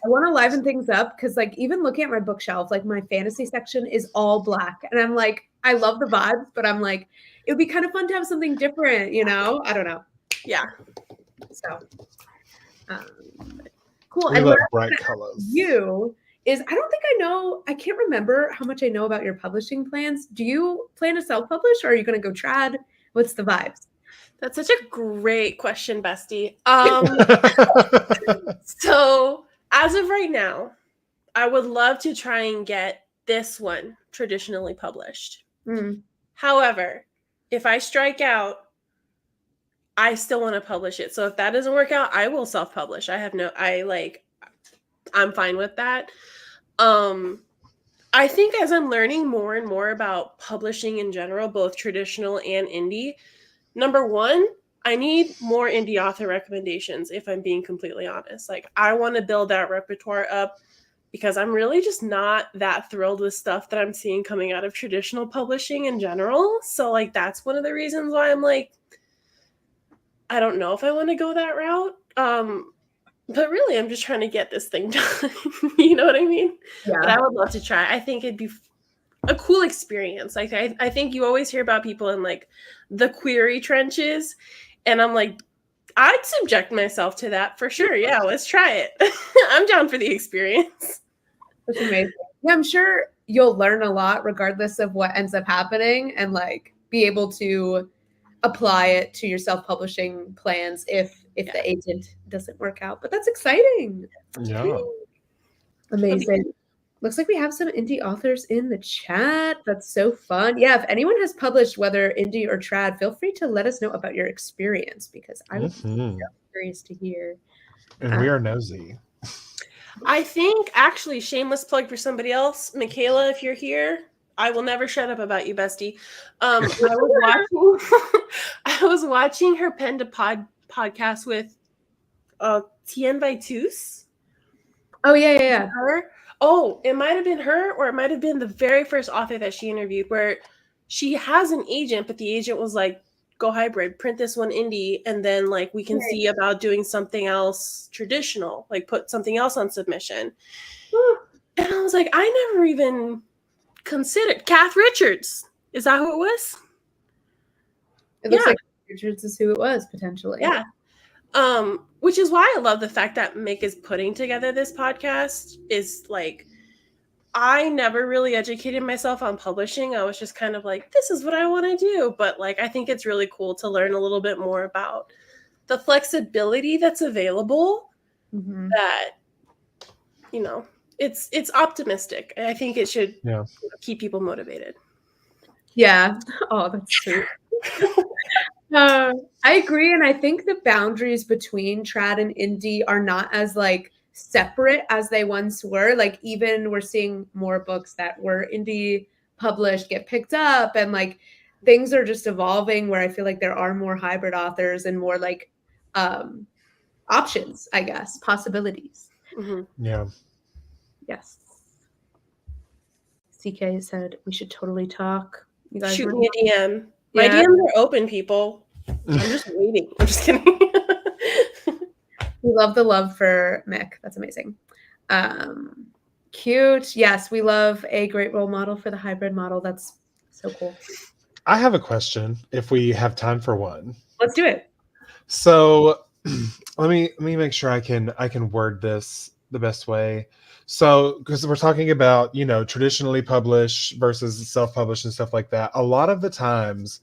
I want to liven things up because like even looking at my bookshelf, like my fantasy section is all black. And I'm like, I love the vibes, but I'm like, it would be kind of fun to have something different, you know? I don't know. Yeah. So cool. We love bright colors. I can't remember how much I know about your publishing plans. Do you plan to self-publish or are you going to go trad? What's the vibes? That's such a great question, bestie. So as of right now, I would love to try and get this one traditionally published. However, if I strike out, I still want to publish it. So if that doesn't work out, I will self-publish. I'm fine with that. I think as I'm learning more and more about publishing in general, both traditional and indie, number one, I need more indie author recommendations, if I'm being completely honest. Like, I want to build that repertoire up because I'm really just not that thrilled with stuff that I'm seeing coming out of traditional publishing in general. So, like, that's one of the reasons why I'm like, I don't know if I want to go that route. But really, I'm just trying to get this thing done. You know what I mean? Yeah. But I would love to try. I think it'd be a cool experience. Like, I think you always hear about people in like the query trenches. And I'm like, I'd subject myself to that for sure. Yeah, let's try it. I'm down for the experience. That's amazing. Yeah, I'm sure you'll learn a lot regardless of what ends up happening and like be able to apply it to your self-publishing plans if the agent doesn't work out. But that's exciting. Yeah. Amazing. Looks like we have some indie authors in the chat. That's so fun. Yeah, if anyone has published, whether indie or trad, feel free to let us know about your experience because I'm so curious to hear. And we are nosy. I think, actually, shameless plug for somebody else. Michaela, if you're here, I will never shut up about you, bestie. I was watching her Pen to podcast with Tien Vitus. Oh, yeah. Her? Oh, it might have been her, or it might have been the very first author that she interviewed, where she has an agent, but the agent was like, go hybrid, print this one indie, and then like we can see about doing something else traditional, like put something else on submission. And I was like, I never even considered Kath Richards. Is that who it was? It looks like Richards is who it was, potentially. Yeah. Which is why I love the fact that Mick is putting together this podcast. Is like, I never really educated myself on publishing. I was just kind of like, this is what I want to do. But like, I think it's really cool to learn a little bit more about the flexibility that's available. That, you know, it's optimistic. I think it should keep people motivated. Yeah. Oh, that's sweet. I agree. And I think the boundaries between trad and indie are not as like separate as they once were. Like, even we're seeing more books that were indie published get picked up, and like things are just evolving where I feel like there are more hybrid authors and more like options, I guess, possibilities. Yeah. Yes. CK said we should totally talk. You guys shoot me a DM. My DMs are open, people. I'm just waiting. I'm just kidding. We love the love for Mick. That's amazing. Cute. Yes, we love a great role model for the hybrid model. That's so cool. I have a question if we have time for one. Let's do it. So let me make sure I can word this the best way. So, because we're talking about, you know, traditionally published versus self-published and stuff like that. A lot of the times,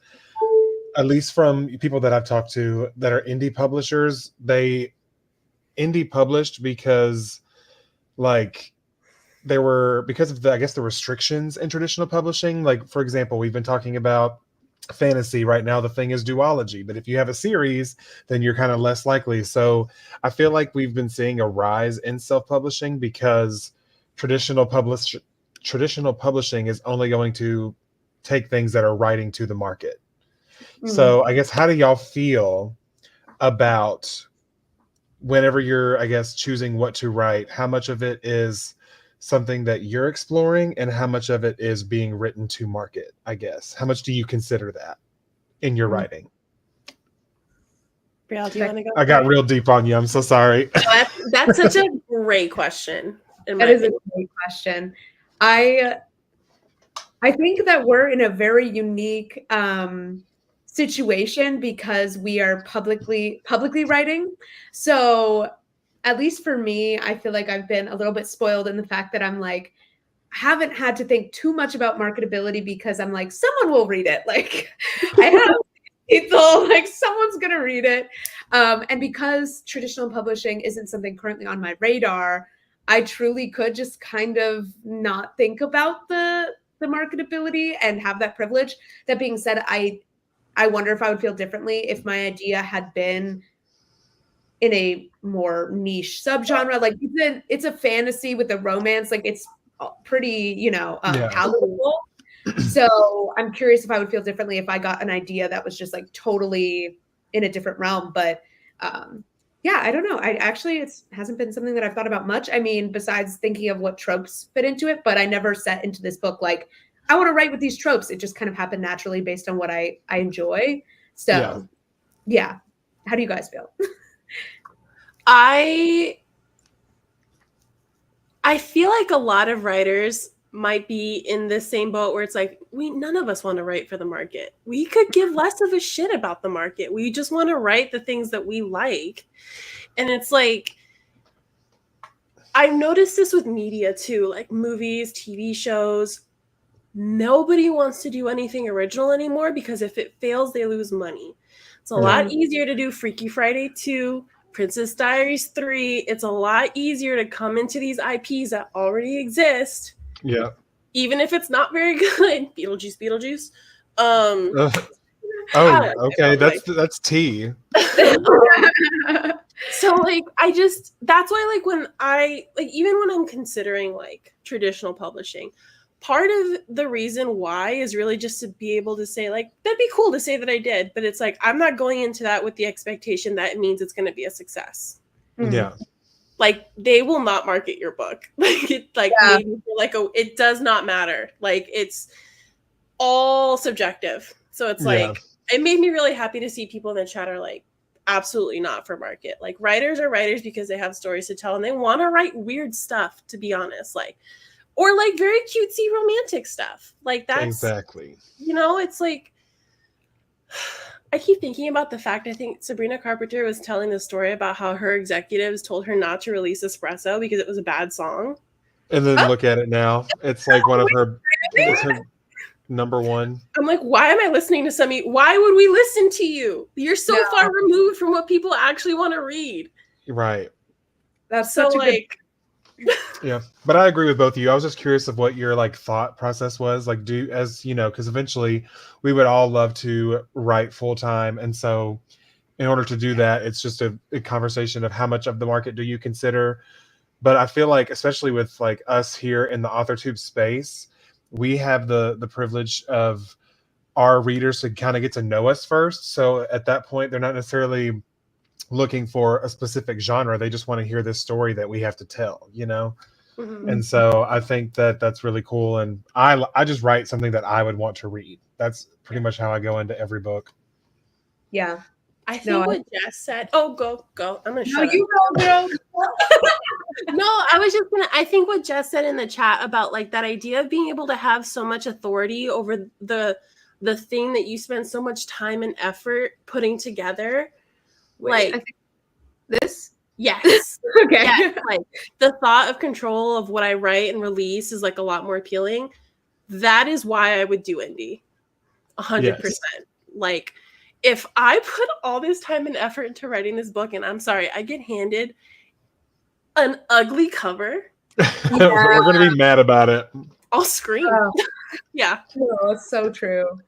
at least from people that I've talked to that are indie publishers, they indie published because like because of the, I guess, the restrictions in traditional publishing. Like, for example, we've been talking about fantasy right now. The thing is duology, but if you have a series, then you're kind of less likely. So I feel like we've been seeing a rise in self-publishing because traditional publishing is only going to take things that are writing to the market. So I guess, how do y'all feel about whenever you're, I guess, choosing what to write, how much of it is something that you're exploring and how much of it is being written to market, I guess? How much do you consider that in your writing? Brielle, do you want to go? I got real deep on you. I'm so sorry. That's such a great question. That is a great question. I think that we're in a very unique situation because we are publicly writing. So at least for me, I feel like I've been a little bit spoiled in the fact that I'm like, haven't had to think too much about marketability because I'm like, someone will read it. Like, I have people, like, someone's going to read it. And because traditional publishing isn't something currently on my radar, I truly could just kind of not think about the the marketability and have that privilege. That being said, I wonder if I would feel differently if my idea had been in a more niche subgenre. Like it's a fantasy with a romance. Like it's pretty, palatable. So I'm curious if I would feel differently if I got an idea that was just like totally in a different realm. But yeah, I don't know. It hasn't been something that I've thought about much. I mean, besides thinking of what tropes fit into it, but I never set into this book like, I want to write with these tropes. It just kind of happened naturally based on what I enjoy. So yeah. How do you guys feel? I feel like a lot of writers might be in the same boat where it's like, none of us want to write for the market. We could give less of a shit about the market. We just want to write the things that we like. And it's like, I've noticed this with media too, like movies, TV shows. Nobody wants to do anything original anymore because if it fails, they lose money. It's a lot easier to do Freaky Friday 2, Princess Diaries 3. It's a lot easier to come into these IPs that already exist. Yeah. Even if it's not very good. Beetlejuice. Okay. That's tea. So like that's why like when even when I'm considering like traditional publishing, part of the reason why is really just to be able to say like, that'd be cool to say that I did, but it's like, I'm not going into that with the expectation that it means it's going to be a success. Yeah. Like they will not market your book. Like it made me feel like it does not matter. Like it's all subjective. So it's like, it made me really happy to see people in the chat are like, absolutely not for market. Like writers are writers because they have stories to tell and they want to write weird stuff, to be honest. Like, or like very cutesy romantic stuff. Like that's exactly, it's like, I keep thinking about the fact, I think Sabrina Carpenter was telling the story about how her executives told her not to release Espresso because it was a bad song. And then look at it now. It's like one of her, it's her number one. I'm like, why am I listening to somebody? Why would we listen to you? You're so far removed from what people actually want to read. Right. That's so like yeah, but I agree with both of you. I was just curious of what your like thought process was. Like, because eventually we would all love to write full time, and so in order to do that, it's just a conversation of how much of the market do you consider. But I feel like, especially with like us here in the AuthorTube space, we have the privilege of our readers to kind of get to know us first. So at that point, they're not necessarily looking for a specific genre. They just want to hear this story that we have to tell, Mm-hmm. And so I think that that's really cool. And I just write something that I would want to read. That's pretty much how I go into every book. Yeah. I think what Jess said. Oh, go. I'm gonna shut up. You go, girl. No, I think what Jess said in the chat about like that idea of being able to have so much authority over the thing that you spend so much time and effort putting together. Wait, like this? Yes. Okay. Yes, like the thought of control of what I write and release is like a lot more appealing. That is why I would do indie. 100%. Yes. Like if I put all this time and effort into writing this book, and I'm sorry, I get handed an ugly cover. We're going to be mad about it. I'll scream. Yeah. No, it's so true.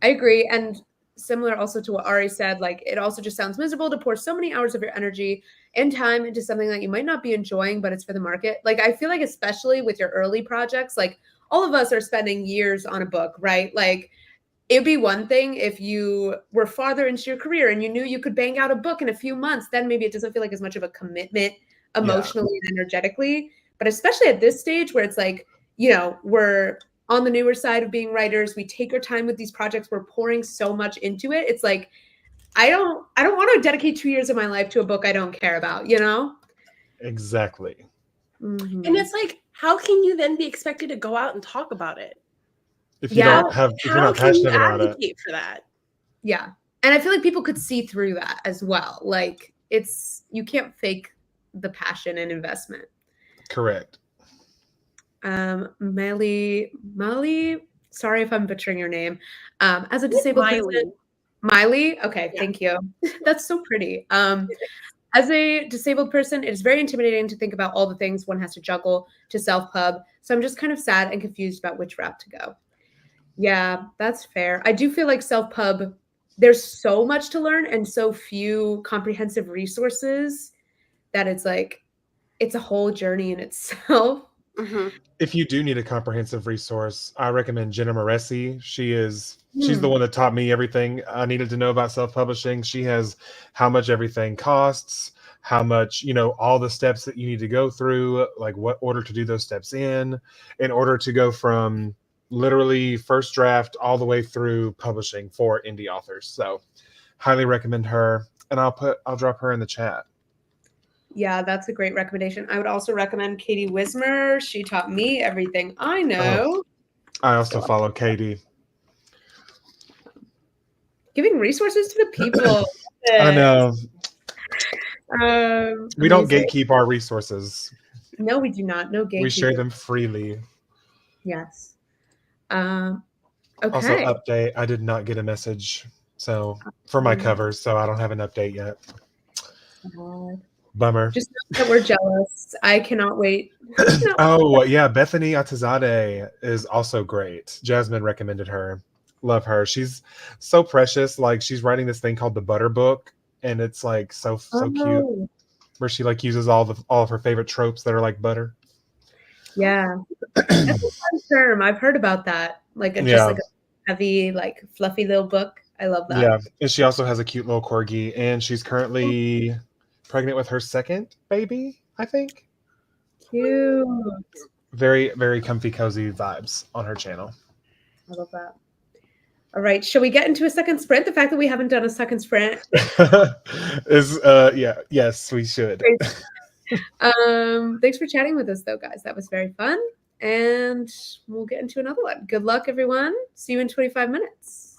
I agree. And similar also to what Ari said, like it also just sounds miserable to pour so many hours of your energy and time into something that you might not be enjoying, but it's for the market. Like I feel like especially with your early projects, like all of us are spending years on a book, right? Like it'd be one thing if you were farther into your career and you knew you could bang out a book in a few months, then maybe it doesn't feel like as much of a commitment emotionally and energetically. But especially at this stage where it's like, we're on the newer side of being writers, we take our time with these projects, we're pouring so much into it. It's like, I don't want to dedicate 2 years of my life to a book I don't care about, Exactly. Mm-hmm. And it's like, how can you then be expected to go out and talk about it? If you're not passionate about it. Advocate for that. Yeah. And I feel like people could see through that as well. Like you can't fake the passion and investment. Correct. Miley, sorry if I'm butchering your name. As a disabled person, Miley. Okay, yeah. Thank you. That's so pretty. As a disabled person, it is very intimidating to think about all the things one has to juggle to self-pub. So I'm just kind of sad and confused about which route to go. Yeah, that's fair. I do feel like self-pub, there's so much to learn and so few comprehensive resources that it's like, it's a whole journey in itself. Mm-hmm. If you do need a comprehensive resource, I recommend Jenna Moresi. She's the one that taught me everything I needed to know about self-publishing. She has how much everything costs, how much, all the steps that you need to go through, like what order to do those steps in order to go from literally first draft all the way through publishing for indie authors. So highly recommend her. And I'll drop her in the chat. Yeah, that's a great recommendation. I would also recommend Katie Wismer. She taught me everything I know. I also follow Katie. Giving resources to the people. I know. We don't Amazing. gatekeep our resources. No, we do not. No gatekeeping. We share them freely. Yes. Okay. Also, update. I did not get a message for my covers, so I don't have an update yet. God. Bummer. Just know that we're jealous. I cannot wait. Oh, yeah. Bethany Atazadeh is also great. Jasmine recommended her. Love her. She's so precious. Like, she's writing this thing called the Butter Book, and it's like so cute. Where she like uses all of her favorite tropes that are like butter. Yeah. That's a fun term. I've heard about that. Like just like a heavy, like fluffy little book. I love that. Yeah. And she also has a cute little corgi, and she's currently pregnant with her second baby, I think. Cute. Very, very comfy, cozy vibes on her channel. I love that. All right. Shall we get into a second sprint? The fact that we haven't done a second sprint is yes, we should. Thanks for chatting with us though, guys. That was very fun. And we'll get into another one. Good luck, everyone. See you in 25 minutes.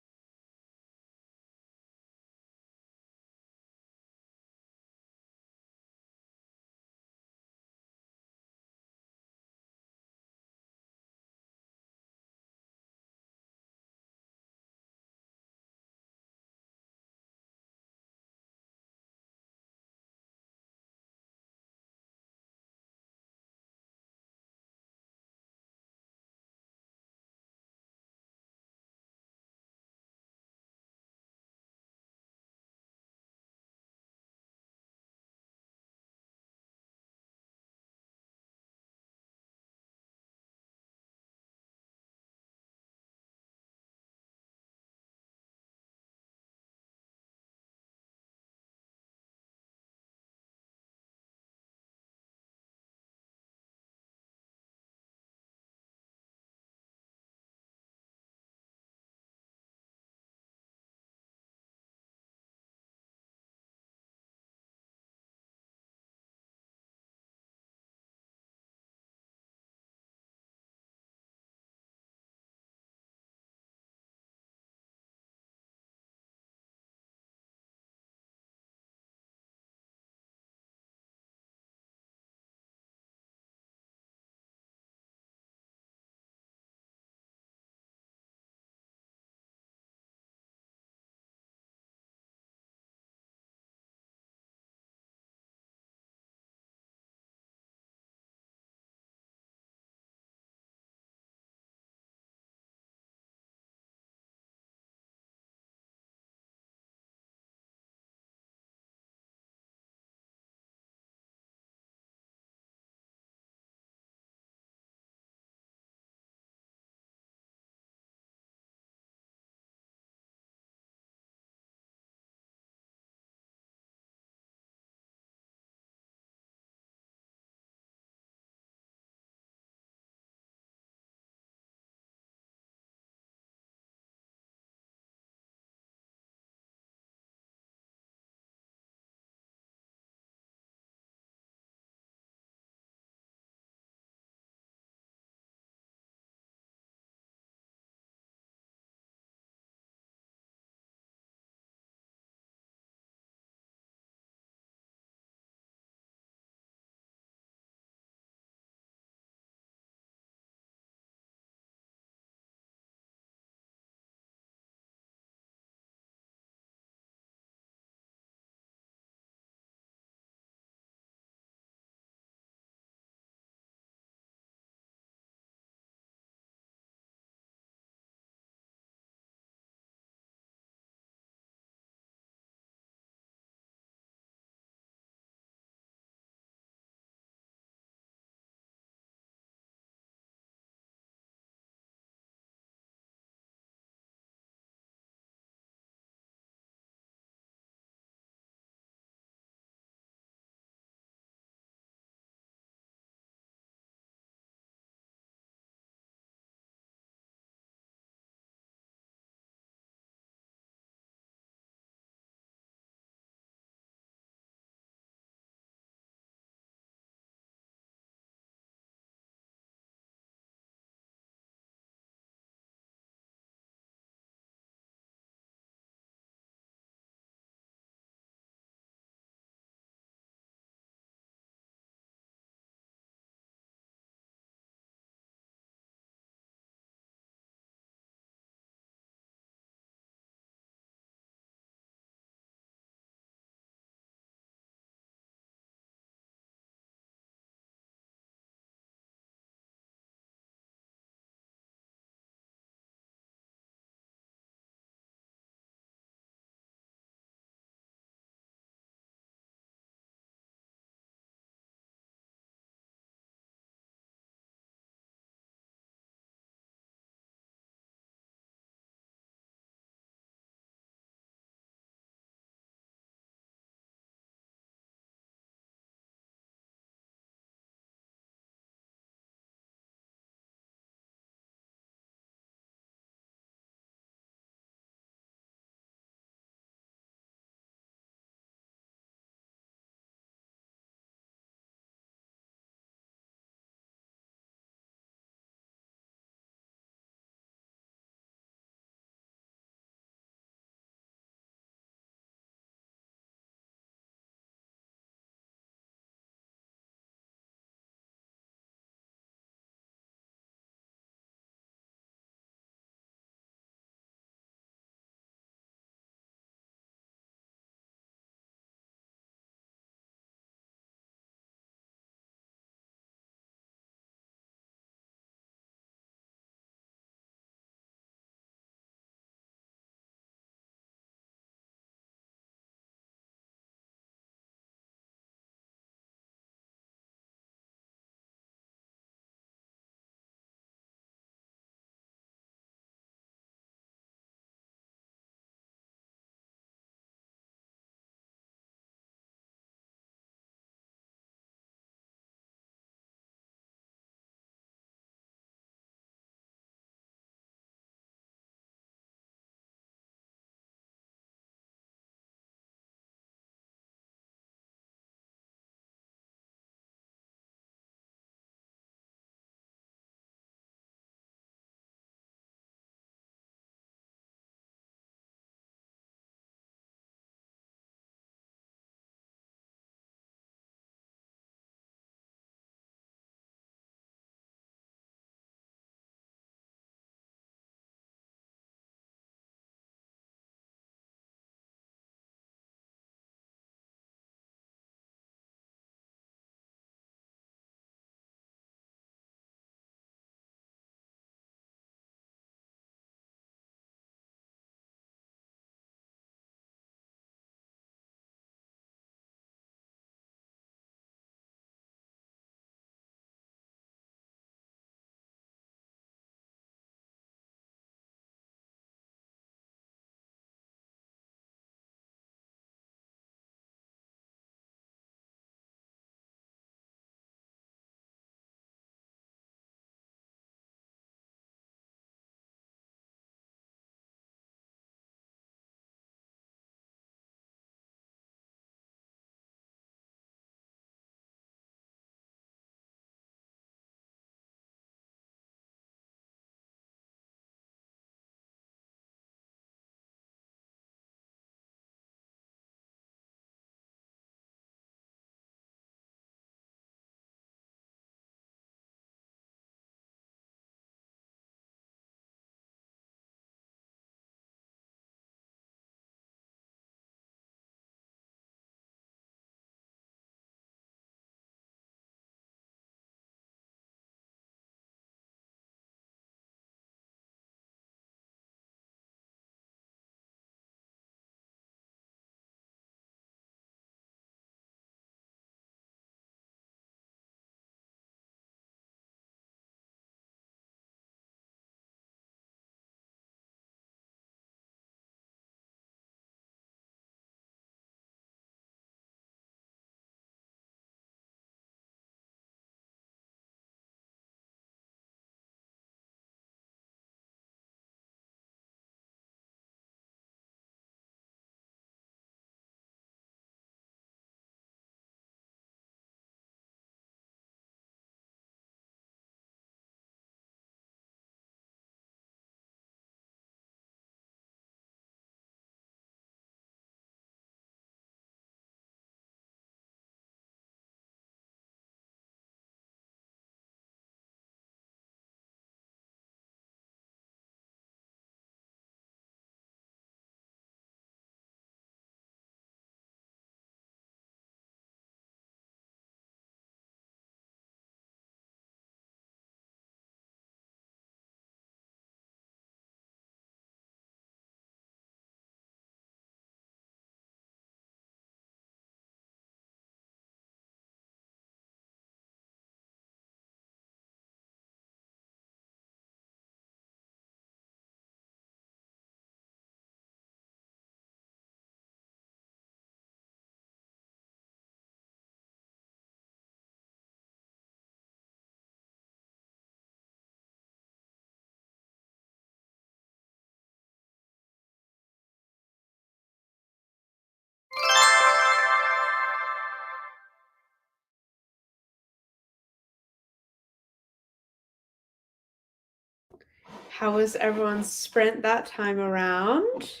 How was everyone's sprint that time around?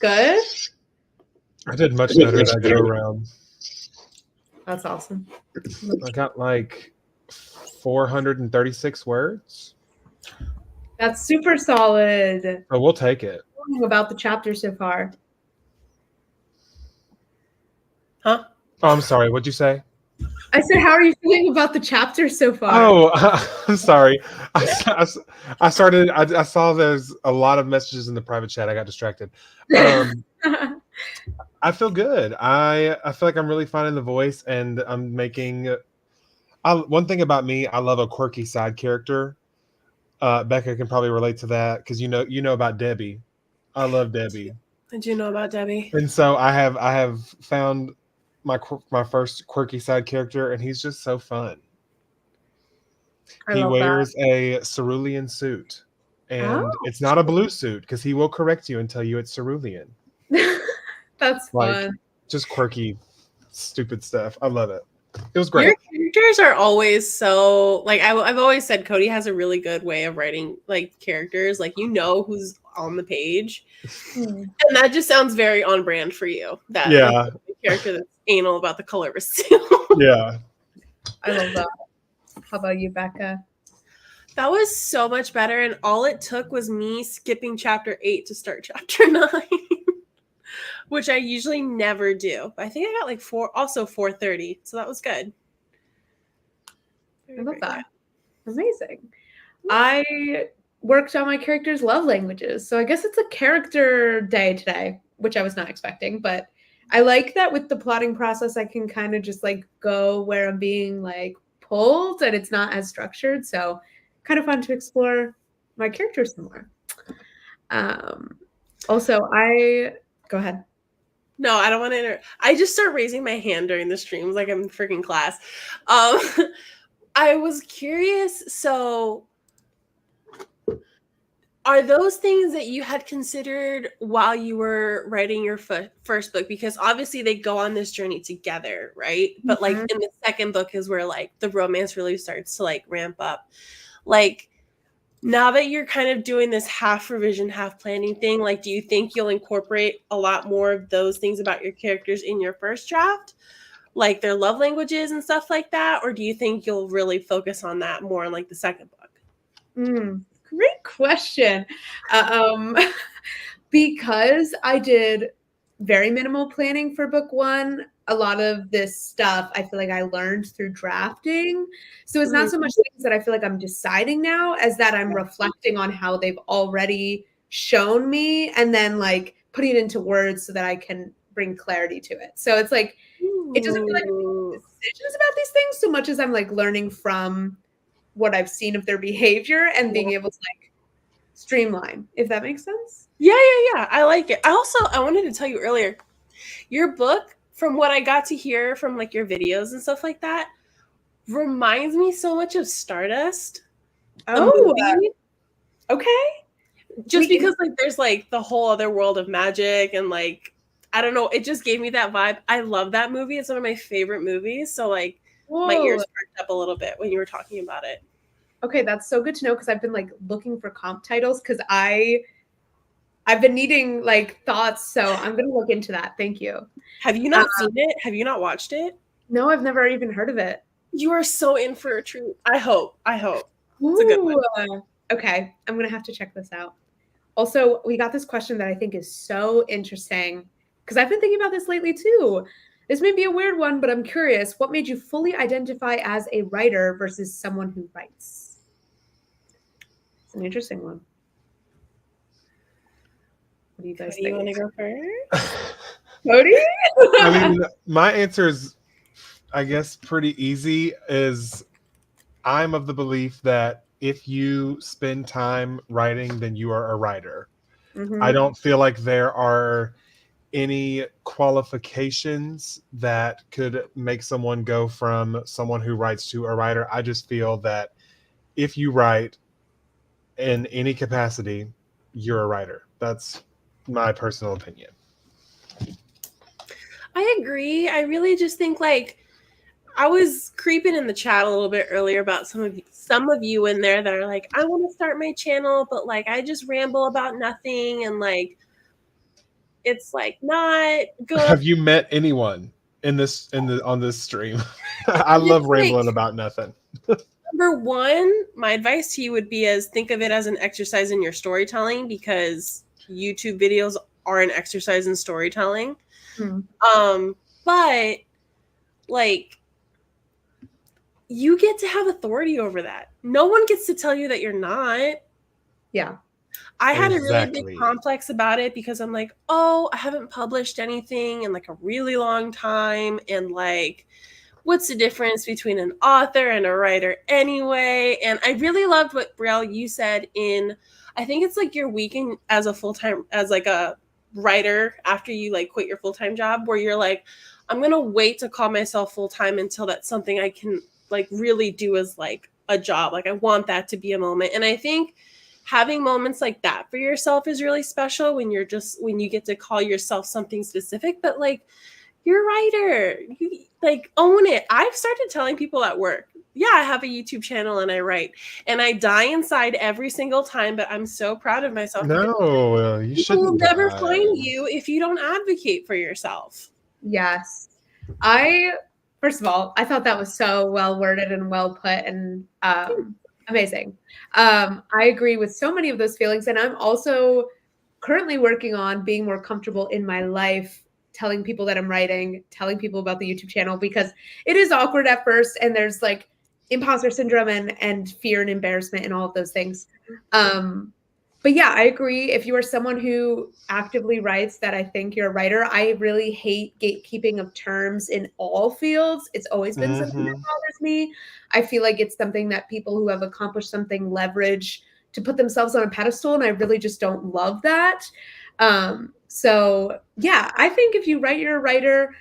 Good? I did much better that go around. That's awesome. I got like 436 words. That's super solid. Oh, we'll take it. About the chapter so far. Huh? Oh, I'm sorry. What'd you say? I said, how are you feeling about the chapter so far? Oh, I'm sorry. I saw there's a lot of messages in the private chat. I got distracted. I feel good. I feel like I'm really finding the voice, and I'm making. One thing about me, I love a quirky side character. Becca can probably relate to that because you know about Debbie. I love Debbie. I do know about Debbie. And so I have found my first quirky side character, and he's just so fun. He wears a cerulean suit, and it's not a blue suit because he will correct you and tell you it's cerulean. That's fun. Just quirky, stupid stuff. I love it. It was great. Your characters are always so like I've always said Cody has a really good way of writing like characters. Like you know who's on the page, and that just sounds very on brand for you. That like, character that's anal about the color of his suit. Yeah, I love that. How about you, Becca? That was so much better, and all it took was me skipping chapter 8 to start chapter 9. Which I usually never do. But I think I got like 430. So that was good. I love that. Amazing. I worked on my character's love languages. So I guess it's a character day today, which I was not expecting. But I like that with the plotting process, I can kind of just like go where I'm being like pulled and it's not as structured. So kind of fun to explore my characters some more. Also, go ahead. No, I don't want to I just start raising my hand during the streams like I'm in freaking class. I was curious, so are those things that you had considered while you were writing your first book? Because obviously they go on this journey together, right? But like in the second book is where like the romance really starts to like ramp up. Like now that you're kind of doing this half revision, half planning thing, like, do you think you'll incorporate a lot more of those things about your characters in your first draft? Like their love languages and stuff like that? Or do you think you'll really focus on that more in like the second book? Great question. Because I did very minimal planning for book 1, a lot of this stuff I feel like I learned through drafting. So it's not so much things that I feel like I'm deciding now as that I'm reflecting on how they've already shown me and then like putting it into words so that I can bring clarity to it. So it's like, it doesn't feel like decisions about these things so much as I'm like learning from what I've seen of their behavior and being able to like streamline, if that makes sense. Yeah. I like it. I wanted to tell you earlier, your book, from what I got to hear from like your videos and stuff like that, reminds me so much of Stardust. Oh, okay. Just because like there's like the whole other world of magic and like, I don't know, it just gave me that vibe. I love that movie. It's one of my favorite movies. So like my ears perked up a little bit when you were talking about it. Okay, that's so good to know because I've been like looking for comp titles because I've been needing like thoughts, so I'm gonna look into that. Thank you. Have you not seen it? Have you not watched it? No, I've never even heard of it. You are so in for a treat. I hope. It's a good one. Okay, I'm gonna have to check this out. Also, we got this question that I think is so interesting because I've been thinking about this lately too. This may be a weird one, but I'm curious. What made you fully identify as a writer versus someone who writes? It's an interesting one. What do you guys think? You want to go first? Cody? I mean, my answer is, I guess, pretty easy. Is I'm of the belief that if you spend time writing, then you are a writer. I don't feel like there are any qualifications that could make someone go from someone who writes to a writer. I just feel that if you write in any capacity, you're a writer. That's my personal opinion. I agree. I really just think like I was creeping in the chat a little bit earlier about some of you in there that are like, I want to start my channel, but like I just ramble about nothing, and like it's like not good. Have you met anyone on this stream? I love rambling about nothing. Number one, my advice to you would be think of it as an exercise in your storytelling, because YouTube videos are an exercise in storytelling. But like, you get to have authority over that. No one gets to tell you that you're not. Yeah. I had a really big complex about it because I'm like, oh, I haven't published anything in like a really long time. And like, what's the difference between an author and a writer anyway? And I really loved what Brielle, you said in, I think it's like your weekend as a full-time, as like a writer after you like quit your full-time job, where you're like, I'm going to wait to call myself full-time until that's something I can like really do as like a job. Like I want that to be a moment. And I think having moments like that for yourself is really special when you get to call yourself something specific, but like, you're a writer, you like own it. I've started telling people at work, yeah, I have a YouTube channel and I write, and I die inside every single time, but I'm so proud of myself. No, you shouldn't. People will never find you if you don't advocate for yourself. Yes. First of all, I thought that was so well worded and well put, and amazing. I agree with so many of those feelings, and I'm also currently working on being more comfortable in my life, telling people that I'm writing, telling people about the YouTube channel, because it is awkward at first, and there's like imposter syndrome and fear and embarrassment and all of those things. But yeah, I agree. If you are someone who actively writes, that I think you're a writer. I really hate gatekeeping of terms in all fields. It's always been something that bothers me. I feel like it's something that people who have accomplished something leverage to put themselves on a pedestal, and I really just don't love that. So yeah, I think if you write, you're a writer.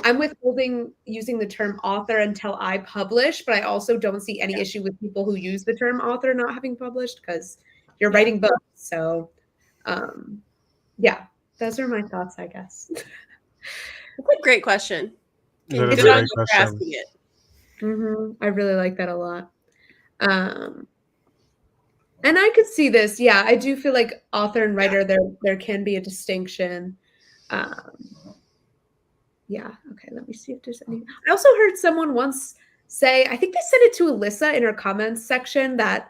I'm withholding using the term author until I publish, but I also don't see any issue with people who use the term author not having published, because you're writing books. So yeah, those are my thoughts, I guess. It's a great question. Good on you for asking it. I really like that a lot. And I could see this. Yeah, I do feel like author and writer, there can be a distinction. Yeah. Okay. Let me see if there's any. I also heard someone once say, I think they said it to Alyssa in her comments section, that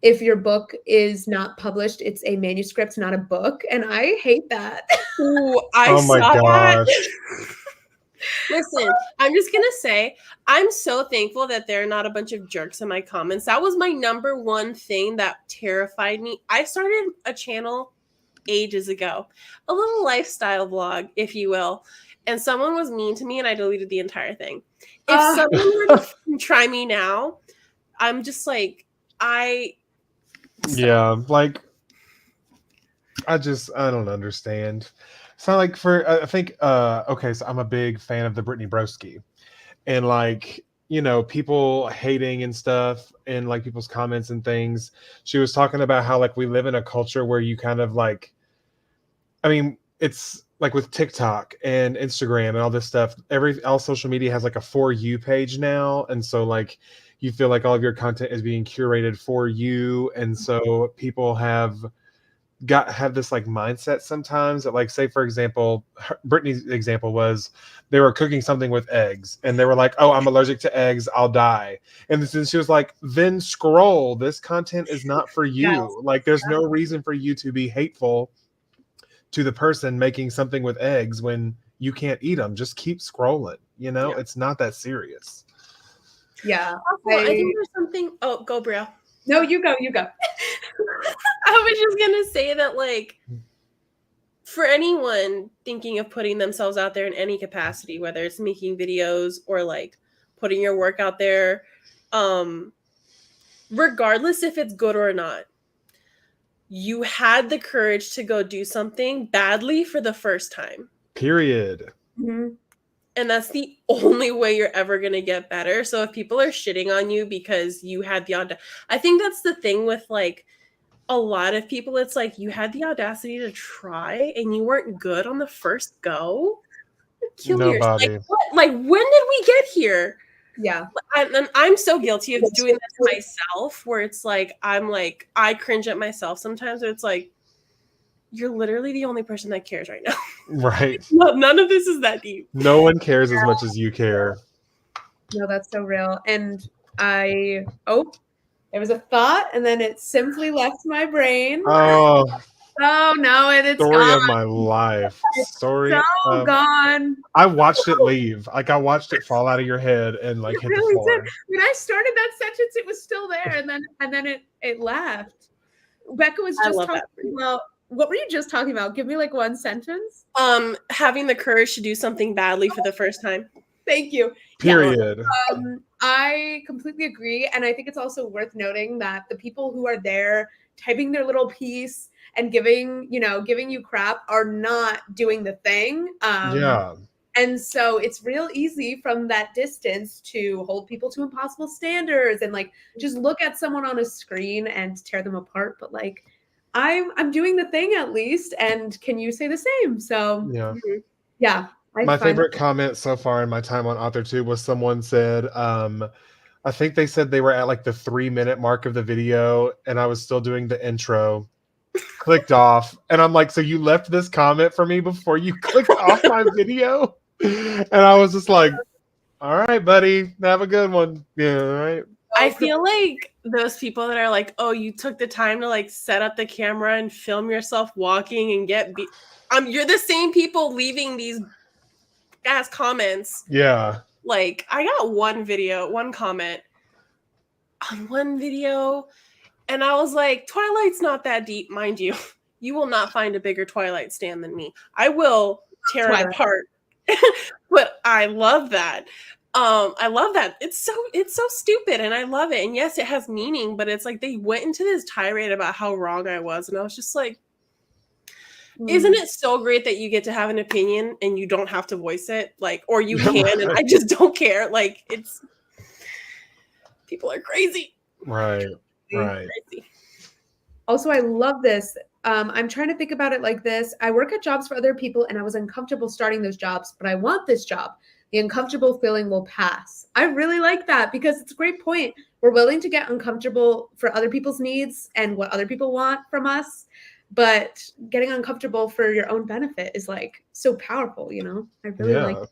if your book is not published, it's a manuscript, not a book. And I hate that. Ooh, I saw that. Listen, I'm just going to say, I'm so thankful that there are not a bunch of jerks in my comments. That was my number one thing that terrified me. I started a channel ages ago, a little lifestyle vlog, if you will. And someone was mean to me and I deleted the entire thing. If someone were to try me now, I'm just like, yeah, like, I don't understand. It's not like I think, okay, so I'm a big fan of the Brittany Broski, and like, you know, people hating and stuff and like people's comments and things. She was talking about how like we live in a culture where you kind of like, I mean, it's like with TikTok and Instagram and all this stuff, all social media has like a For You page now. And so like, you feel like all of your content is being curated for you. And so people have this like mindset sometimes that, like, say for example, Brittany's example was they were cooking something with eggs and they were like, oh, I'm allergic to eggs, I'll die. And then she was like, then scroll, this content is not for you. Yes. Like there's no reason for you to be hateful to the person making something with eggs when you can't eat them. Just keep scrolling, you know. It's not that serious. Yeah. I think there's something. Oh, go, Brielle. No, you go. I was just gonna say that, like, for anyone thinking of putting themselves out there in any capacity, whether it's making videos or like putting your work out there, regardless if it's good or not, you had the courage to go do something badly for the first time. Period. And that's the only way you're ever going to get better. So if people are shitting on you because you had the audacity, I think that's the thing with like a lot of people. It's like you had the audacity to try and you weren't good on the first go. Kill yourself. Nobody. Like what? Like when did we get here? Yeah. And I'm so guilty of doing that to myself, where it's like I cringe at myself sometimes. Where it's like, you're literally the only person that cares right now. Right. None of this is that deep. No one cares as much as you care. No, that's so real. And there was a thought, and then it simply left my brain. Oh, Oh no, and it's story gone. of my life. Story So of gone. I watched it leave. Like I watched it fall out of your head and like It hit really the floor. did. When I started that sentence, it was still there, and then it left. Becca was just talking about, what were you just talking about? Give me like one sentence. Having the courage to do something badly for the first time. Thank you. Period. Yeah. I completely agree, and I think it's also worth noting that the people who are there typing their little piece and giving you crap are not doing the thing. Yeah. And so it's real easy from that distance to hold people to impossible standards and like just look at someone on a screen and tear them apart. But like, I'm doing the thing at least, and can you say the same? So yeah. My favorite comment so far in my time on AuthorTube was someone said, I think they said they were at like the 3-minute mark of the video, and I was still doing the intro. Clicked off, and I'm like, so you left this comment for me before you clicked off my video? And I was just like, all right, buddy, have a good one. Yeah, all right. I feel like those people that are like, oh, you took the time to like set up the camera and film yourself walking and you're the same people leaving these ass comments. Yeah. Like I got one comment on one video, and I was like, Twilight's not that deep, mind you. You will not find a bigger Twilight stan than me. I will tear it apart. But I love that. I love that. It's so stupid, and I love it. And yes, it has meaning, but it's like they went into this tirade about how wrong I was, and I was just like, isn't it so great that you get to have an opinion and you don't have to voice it? Like, or you can, and I just don't care. Like, people are crazy. Right. Right. Crazy. Also, I love this. I'm trying to think about it like this. I work at jobs for other people, and I was uncomfortable starting those jobs, but I want this job. The uncomfortable feeling will pass. I really like that because it's a great point. We're willing to get uncomfortable for other people's needs and what other people want from us, but getting uncomfortable for your own benefit is like so powerful, you know? I really like it.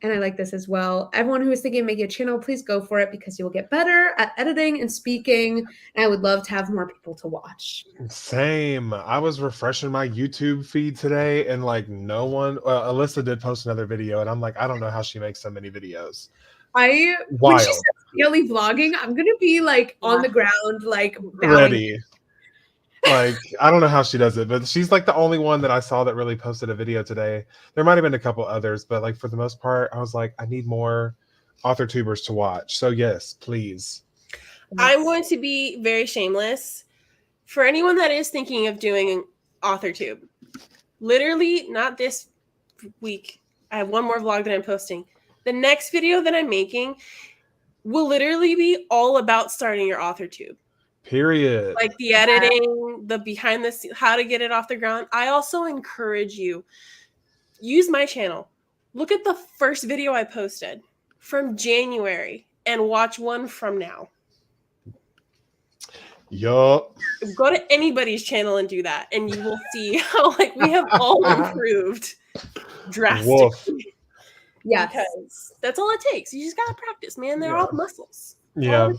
And I like this as well. Everyone who is thinking of making a channel, please go for it because you will get better at editing and speaking. And I would love to have more people to watch. Same. I was refreshing my YouTube feed today, and like no one. Well, Alyssa did post another video, and I'm like, I don't know how she makes so many videos. When she says daily vlogging, I'm gonna be like on the ground, like bowing. Ready. Like, I don't know how she does it, but she's like the only one that I saw that really posted a video today. There might have been a couple others, but like for the most part, I was like, I need more AuthorTubers to watch. So yes, please. I'm going to be very shameless. For anyone that is thinking of doing AuthorTube, literally not this week. I have one more vlog that I'm posting. The next video that I'm making will literally be all about starting your AuthorTube. Period. Like the editing, the behind the scenes, how to get it off the ground. I also encourage you, use my channel. Look at the first video I posted from January and watch one from now. Yup. Go to anybody's channel and do that, and you will see how like we have all improved drastically. Yeah, because that's all it takes. You just gotta practice, man. They're all muscles. Yeah.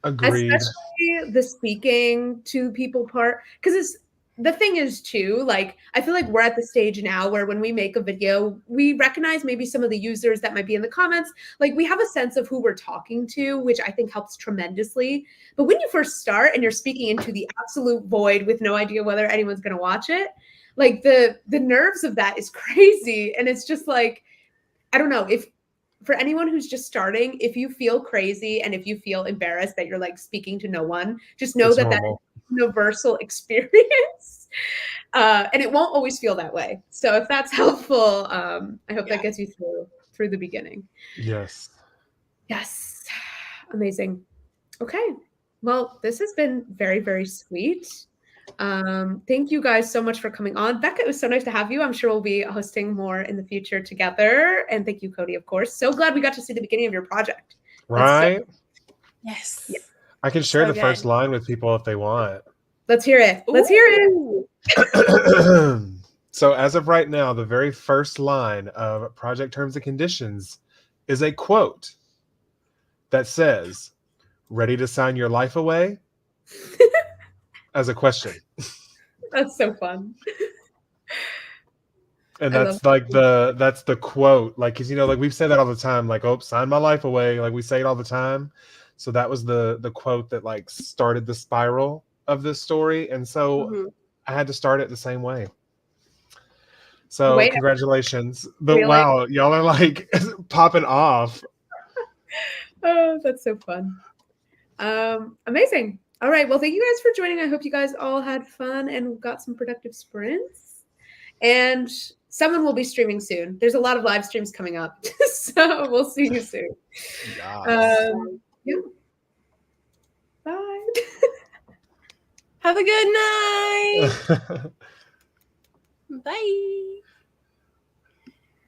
Agreed. Especially the speaking to people part, because the thing is too, like I feel like we're at the stage now where when we make a video, we recognize maybe some of the users that might be in the comments. Like we have a sense of who we're talking to, which I think helps tremendously. But when you first start and you're speaking into the absolute void with no idea whether anyone's going to watch it, like the nerves of that is crazy. And it's just like, I don't know, if for anyone who's just starting, if you feel crazy and if you feel embarrassed that you're like speaking to no one, just know that that's a universal experience. And it won't always feel that way. So if that's helpful, I hope that gets you through the beginning. Yes. Yes. Amazing. Okay. Well, this has been very, very sweet. Thank you guys so much for coming on. Becca, it was so nice to have you. I'm sure we'll be hosting more in the future together. And thank you, Cody, of course. So glad we got to see the beginning of your project. Right? Yes. Yeah. I can share So the first good. line with people if they want. Let's hear it. Let's hear it. Ooh. So as of right now, the very first line of Project Terms and Conditions is a quote that says, "Ready to sign your life away?" as a question. That's so fun. And I that's love like that's the quote. Like, cause like we've said that all the time, like, "Oh, sign my life away." Like we say it all the time. So that was the quote that like started the spiral of this story. And so Mhm. I had to start it the same way. So Wait. congratulations. But Really? wow, y'all are like popping off. Oh, that's so fun. Amazing. All right. Well, thank you guys for joining. I hope you guys all had fun and got some productive sprints. And someone will be streaming soon. There's a lot of live streams coming up. So we'll see you soon. Yes. Yeah. Bye. Have a good night. Bye.